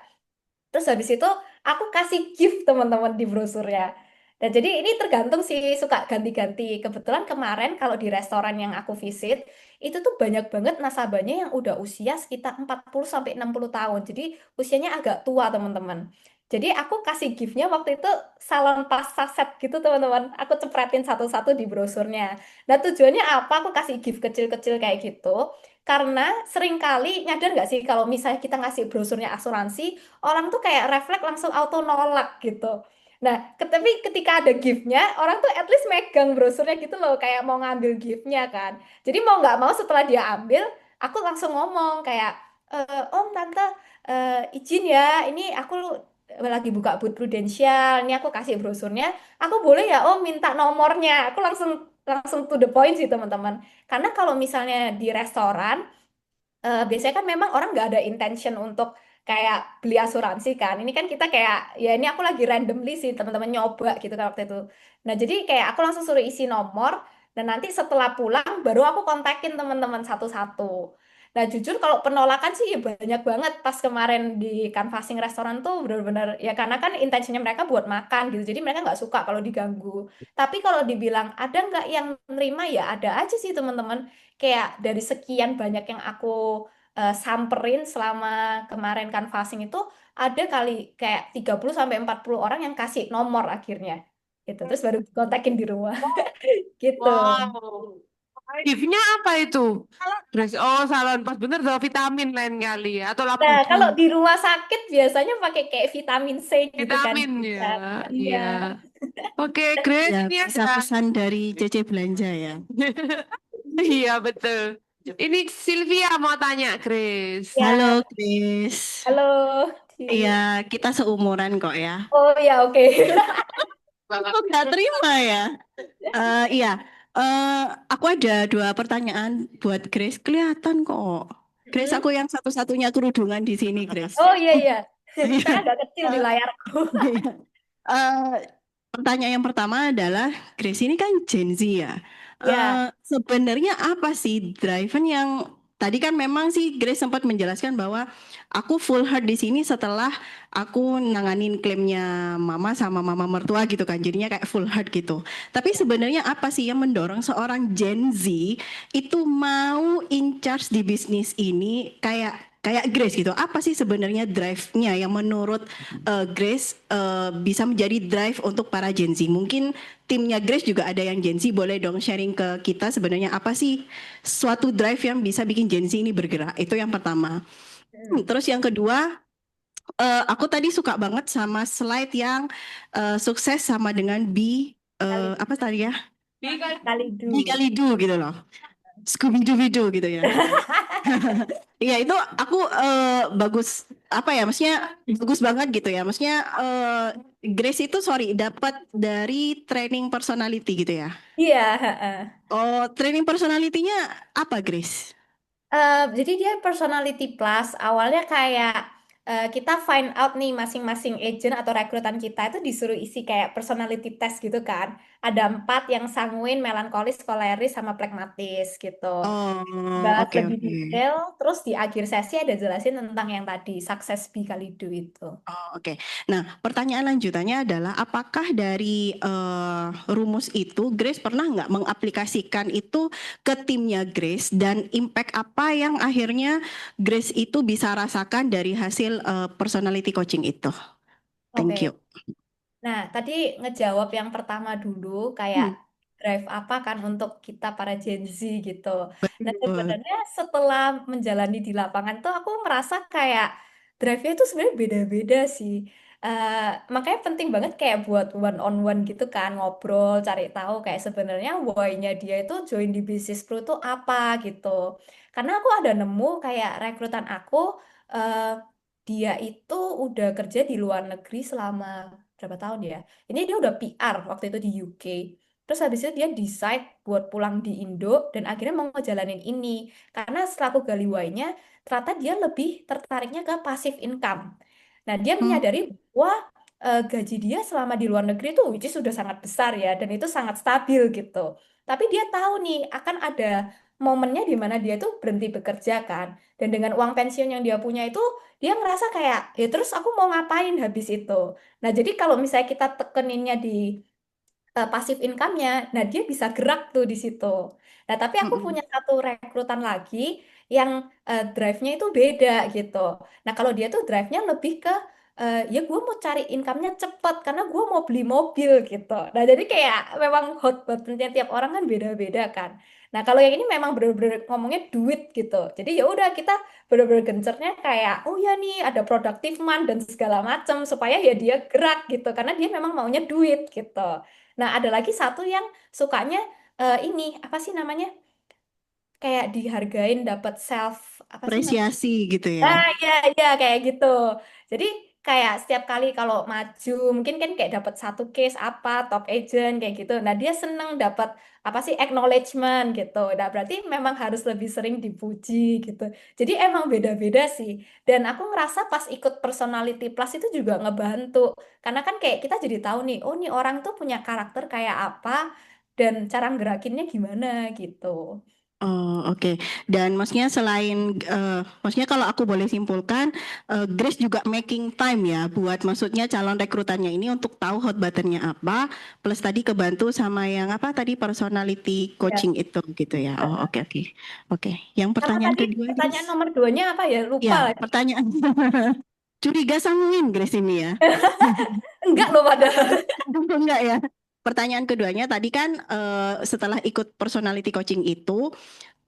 Terus habis itu aku kasih gift teman-teman di brosurnya. Dan jadi ini tergantung sih suka ganti-ganti. Kebetulan kemarin kalau di restoran yang aku visit, itu tuh banyak banget nasabahnya yang udah usia sekitar 40 sampai 60 tahun. Jadi usianya agak tua teman-teman. Jadi aku kasih gift-nya waktu itu salon pasta set gitu teman-teman. Aku cepretin satu-satu di brosurnya. Nah tujuannya apa? Aku kasih gift kecil-kecil kayak gitu. Karena seringkali nyadar nggak sih kalau misalnya kita ngasih brosurnya asuransi, orang tuh kayak refleks langsung auto nolak gitu. Nah, tapi ketika ada gift-nya, orang tuh at least megang brosurnya gitu loh, kayak mau ngambil gift-nya kan. Jadi mau nggak mau setelah dia ambil, aku langsung ngomong kayak, Om, Tante, izin ya, ini aku lagi buka booth Prudential, ini aku kasih brosurnya, aku boleh ya Om minta nomornya. Aku langsung langsung to the point sih teman-teman. Karena kalau misalnya di restoran, biasanya kan memang orang nggak ada intention untuk kayak beli asuransi kan. Ini kan kita kayak, ya ini aku lagi randomly sih teman-teman nyoba gitu kan waktu itu. Nah jadi kayak aku langsung suruh isi nomor, dan nanti setelah pulang baru aku kontakin teman-teman satu-satu. Nah jujur kalau penolakan sih ya banyak banget pas kemarin di canvassing restoran tuh benar-benar ya karena kan intensinya mereka buat makan gitu. Jadi mereka nggak suka kalau diganggu. Tapi kalau dibilang ada nggak yang nerima ya ada aja sih teman-teman. Kayak dari sekian banyak yang aku samperin selama kemarin canvassing itu ada kali kayak 30 sampai 40 orang yang kasih nomor akhirnya. Gitu. Terus baru kontakin di rumah. Gitu. Wow. Gift-nya apa itu? Oh, salon pas bener ada vitamin lain kali ya atau Nah, labu kalau di rumah sakit biasanya pakai kayak vitamin C gitu kan. vitamin ya. Iya. Iya. Oke, Grace, Ya, ini ada. pesan dari CC Belanja ya. Iya, betul. Ini Sylvia mau tanya, Grace. Ya. Halo, Chris. Halo. Iya, kita seumuran kok ya. Oh ya, oke. Kok nggak terima ya? Iya, aku ada 2 pertanyaan buat Grace. Kelihatan kok. Grace, aku yang satu-satunya kerudungan di sini, Grace. Oh iya iya. Iya. Saya agak kecil di layarku. Iya. Eh, Pertanyaan yang pertama adalah, Grace ini kan Gen Z ya. Ya. Sebenarnya apa sih driven yang tadi kan memang sih Grace sempat menjelaskan bahwa aku full heart di sini setelah aku nanganin klaimnya mama sama mama mertua gitu kan. Jadinya kayak full heart gitu. Tapi sebenarnya apa sih yang mendorong seorang Gen Z itu mau in charge di bisnis ini kayak Grace gitu. Apa sih sebenarnya drive-nya yang menurut Grace bisa menjadi drive untuk para Gen Z? Mungkin timnya Grace juga ada yang Gen Z, boleh dong sharing ke kita sebenarnya apa sih suatu drive yang bisa bikin Gen Z ini bergerak? Itu yang pertama. Terus yang kedua, Aku tadi suka banget sama slide yang sukses sama dengan apa tadi ya? Kali Bi kali do gitu loh. Scooby-Doo gitu ya. Iya itu aku bagus apa ya? Maksudnya bagus banget gitu ya. Maksudnya Grace itu sorry dapat dari training personality gitu ya. Iya, heeh. Oh, training personality-nya apa, Grace? Jadi dia personality plus awalnya kayak kita find out nih masing-masing agent atau rekrutan kita itu disuruh isi kayak personality test gitu kan. Ada 4 yang sanguin, melankolis, koleris, sama pragmatis gitu. Oh, Bahas oke lebih oke. detail, terus di akhir sesi ada jelasin tentang yang tadi, sukses be kali do itu. Oh, oke. Nah, pertanyaan lanjutannya adalah apakah dari rumus itu Grace pernah nggak mengaplikasikan itu ke timnya Grace dan impact apa yang akhirnya Grace itu bisa rasakan dari hasil personality coaching itu? Oke. Thank you. Nah, tadi ngejawab yang pertama dulu, kayak Hmm, drive apa kan untuk kita para Gen Z gitu. Nah, betul. sebenarnya setelah menjalani di lapangan tuh aku merasa kayak drive-nya itu sebenarnya beda-beda sih. Eh, Makanya penting banget kayak buat one on one gitu kan, ngobrol, cari tahu kayak sebenarnya why-nya dia itu join di Business Pro tuh apa gitu. Karena aku ada nemu kayak rekrutan aku, eh, dia itu udah kerja di luar negeri selama berapa tahun ya? Ini dia udah PR waktu itu di UK. Terus habis itu dia decide buat pulang di Indo dan akhirnya mau ngejalanin ini. Karena setelah aku gali why-nya, ternyata dia lebih tertariknya ke passive income. Nah, dia Hmm, menyadari bahwa gaji dia selama di luar negeri itu which is sudah sangat besar ya dan itu sangat stabil gitu. Tapi dia tahu nih akan ada momennya di mana dia tuh berhenti bekerja kan. Dan dengan uang pensiun yang dia punya itu dia ngerasa kayak ya terus aku mau ngapain habis itu. Nah, jadi kalau misalnya kita tekeninnya di passive income-nya, nah dia bisa gerak tuh di situ. Nah, tapi aku mm-mm. punya satu rekrutan lagi yang drive-nya itu beda gitu. Nah, kalau dia tuh drive-nya lebih ke ya gue mau cari income-nya cepet karena gue mau beli mobil gitu. Nah, jadi kayak memang hot button-nya tiap orang kan beda-beda kan. Nah, kalau yang ini memang bener-bener ngomongnya duit gitu. Jadi ya udah kita bener-bener gencernya kayak oh ya nih ada productive month dan segala macam supaya ya dia gerak gitu karena dia memang maunya duit gitu. Nah, ada lagi satu yang sukanya ini apa sih namanya? Kayak dihargain dapat self apa sih namanya? Apresiasi gitu ya. Ah, ya, ya kayak gitu. Jadi kayak setiap kali kalau maju mungkin kan kayak dapat satu case apa top agent kayak gitu. Nah, dia seneng dapat apa sih acknowledgement gitu. Nah, berarti memang harus lebih sering dipuji gitu. Jadi emang beda-beda sih. Dan aku ngerasa pas ikut personality plus itu juga ngebantu. Karena kan kayak kita jadi tahu nih, oh nih orang tuh punya karakter kayak apa dan cara ngerakinnya gimana gitu. Oh, oke. Dan maksudnya selain maksudnya kalau aku boleh simpulkan Grace juga making time ya buat maksudnya calon rekrutannya ini untuk tahu hot buttonnya apa plus tadi kebantu sama yang apa tadi personality Ya. coaching itu gitu ya. Oh, oke oke. Oke. Yang Sama pertanyaan tadi kedua pertanyaan Grace. nomor 2-nya apa ya? Lupa Ya, lagi. pertanyaan curiga sanguin Grace ini ya. Enggak loh padahal. Enggak ya. Pertanyaan keduanya tadi kan setelah ikut personality coaching itu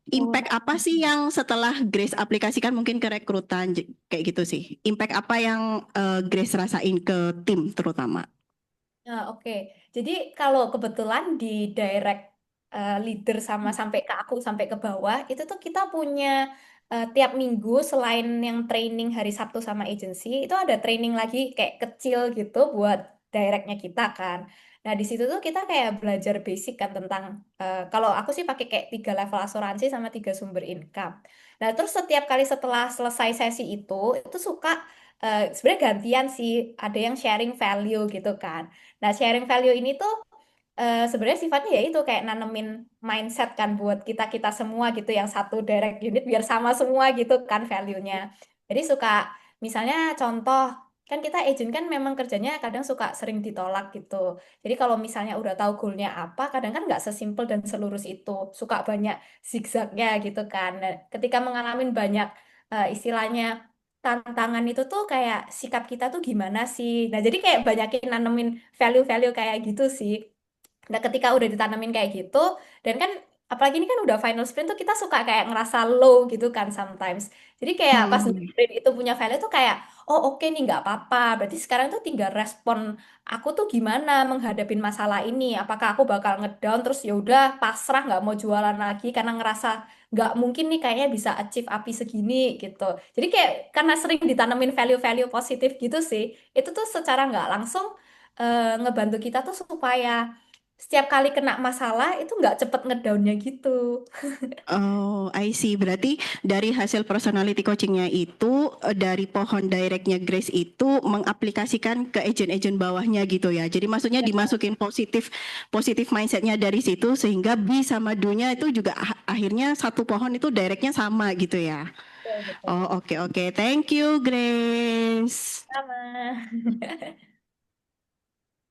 Oh. impact apa sih yang setelah Grace aplikasikan mungkin ke rekrutan kayak gitu sih? Impact apa yang Grace rasain ke tim terutama? Nah, oke. Jadi kalau kebetulan di direct leader sama sampai ke aku sampai ke bawah itu tuh kita punya tiap minggu selain yang training hari Sabtu sama agency itu ada training lagi kayak kecil gitu buat directnya kita kan. Nah di situ tuh kita kayak belajar basic kan tentang kalau aku sih pakai kayak 3 level asuransi sama 3 sumber income. Nah terus setiap kali setelah selesai sesi itu suka sebenarnya gantian sih ada yang sharing value gitu kan. Nah, sharing value ini tuh sebenarnya sifatnya ya itu kayak nanemin mindset kan buat kita-kita semua gitu yang satu direct unit biar sama semua gitu kan value-nya. Jadi suka misalnya contoh kan kita agent kan memang kerjanya kadang suka sering ditolak gitu. Jadi kalau misalnya udah tahu goalnya apa, kadang kan nggak sesimpel dan selurus itu. Suka banyak zigzagnya gitu kan. Nah, ketika mengalami banyak istilahnya tantangan itu tuh kayak sikap kita tuh gimana sih. Nah, jadi kayak banyakin nanemin value-value kayak gitu sih. Nah, ketika udah ditanamin kayak gitu, dan kan apalagi ini kan udah final sprint tuh kita suka kayak ngerasa low gitu kan sometimes. Jadi kayak pas Hmm. dengerin itu punya value tuh kayak, oh oke nih nggak apa-apa. Berarti sekarang tuh tinggal respon aku tuh gimana menghadapin masalah ini. Apakah aku bakal ngedown terus ya udah pasrah nggak mau jualan lagi karena ngerasa nggak mungkin nih kayaknya bisa achieve api segini gitu. Jadi kayak karena sering ditanamin value-value positif gitu sih, itu tuh secara nggak langsung ngebantu kita tuh supaya setiap kali kena masalah itu nggak cepet ngedownnya gitu. Oh, I see. Berarti dari hasil personality coachingnya itu, dari pohon directnya Grace itu mengaplikasikan ke agent-agent bawahnya gitu ya. Jadi maksudnya dimasukin positif mindsetnya dari situ sehingga B sama Do-nya itu juga akhirnya satu pohon itu directnya sama gitu ya. Betul, betul. Oh, oke. Thank you, Grace. Sama.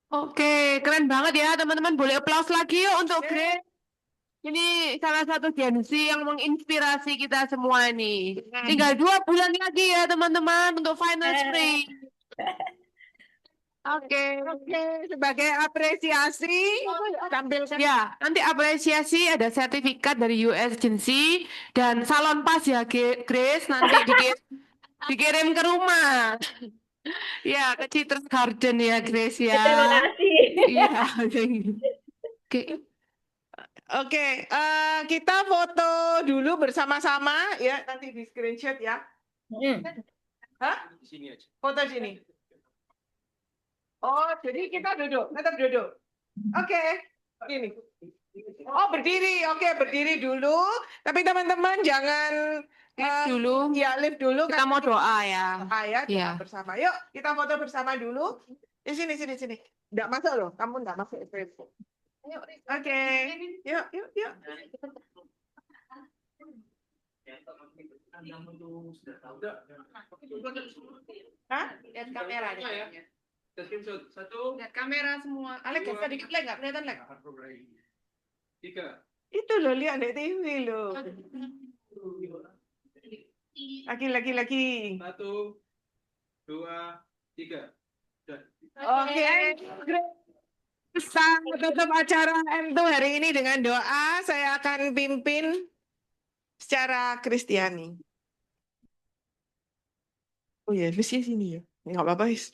Oke, keren banget ya teman-teman. Boleh applause lagi yuk untuk Grace. Ini salah satu Gen Z yang menginspirasi kita semua nih. Tinggal 2 bulan lagi ya teman-teman untuk final spring. Oke, Sebagai apresiasi, tampilkan. ya nanti apresiasi ada sertifikat dari US Gen Z dan salon pas ya Grace nanti dikirim ke rumah. Ya ke Citrus Garden ya Grace ya. Terima kasih. Iya. Oke. Oke, kita foto dulu bersama-sama ya, nanti di screenshot ya. Hmm. Hah? Foto sini. Oh, jadi kita duduk, tetap duduk. Oke, ini. Oh, berdiri. Oke, berdiri dulu. Tapi teman-teman jangan Lift dulu. ya lift dulu. Kita mau doa ya. Ya, doa Iya. bersama. Yuk, kita foto bersama dulu. Di sini. Enggak masuk loh, kamu enggak masuk. Oke. Yuk. Hah? Lihat kamera deh. Satu, Lihat kamera semua. Alex, geser dikit lagi nggak kelihatan lagi. tiga. Itu loh, lihat di TV loh. Lagi. Satu, dua, tiga. Oke. Kita tutup acara M2 hari ini dengan doa. Saya akan pimpin secara Kristiani. Oh ya, Vis ya sini ya. Nggak apa-apa, Vis.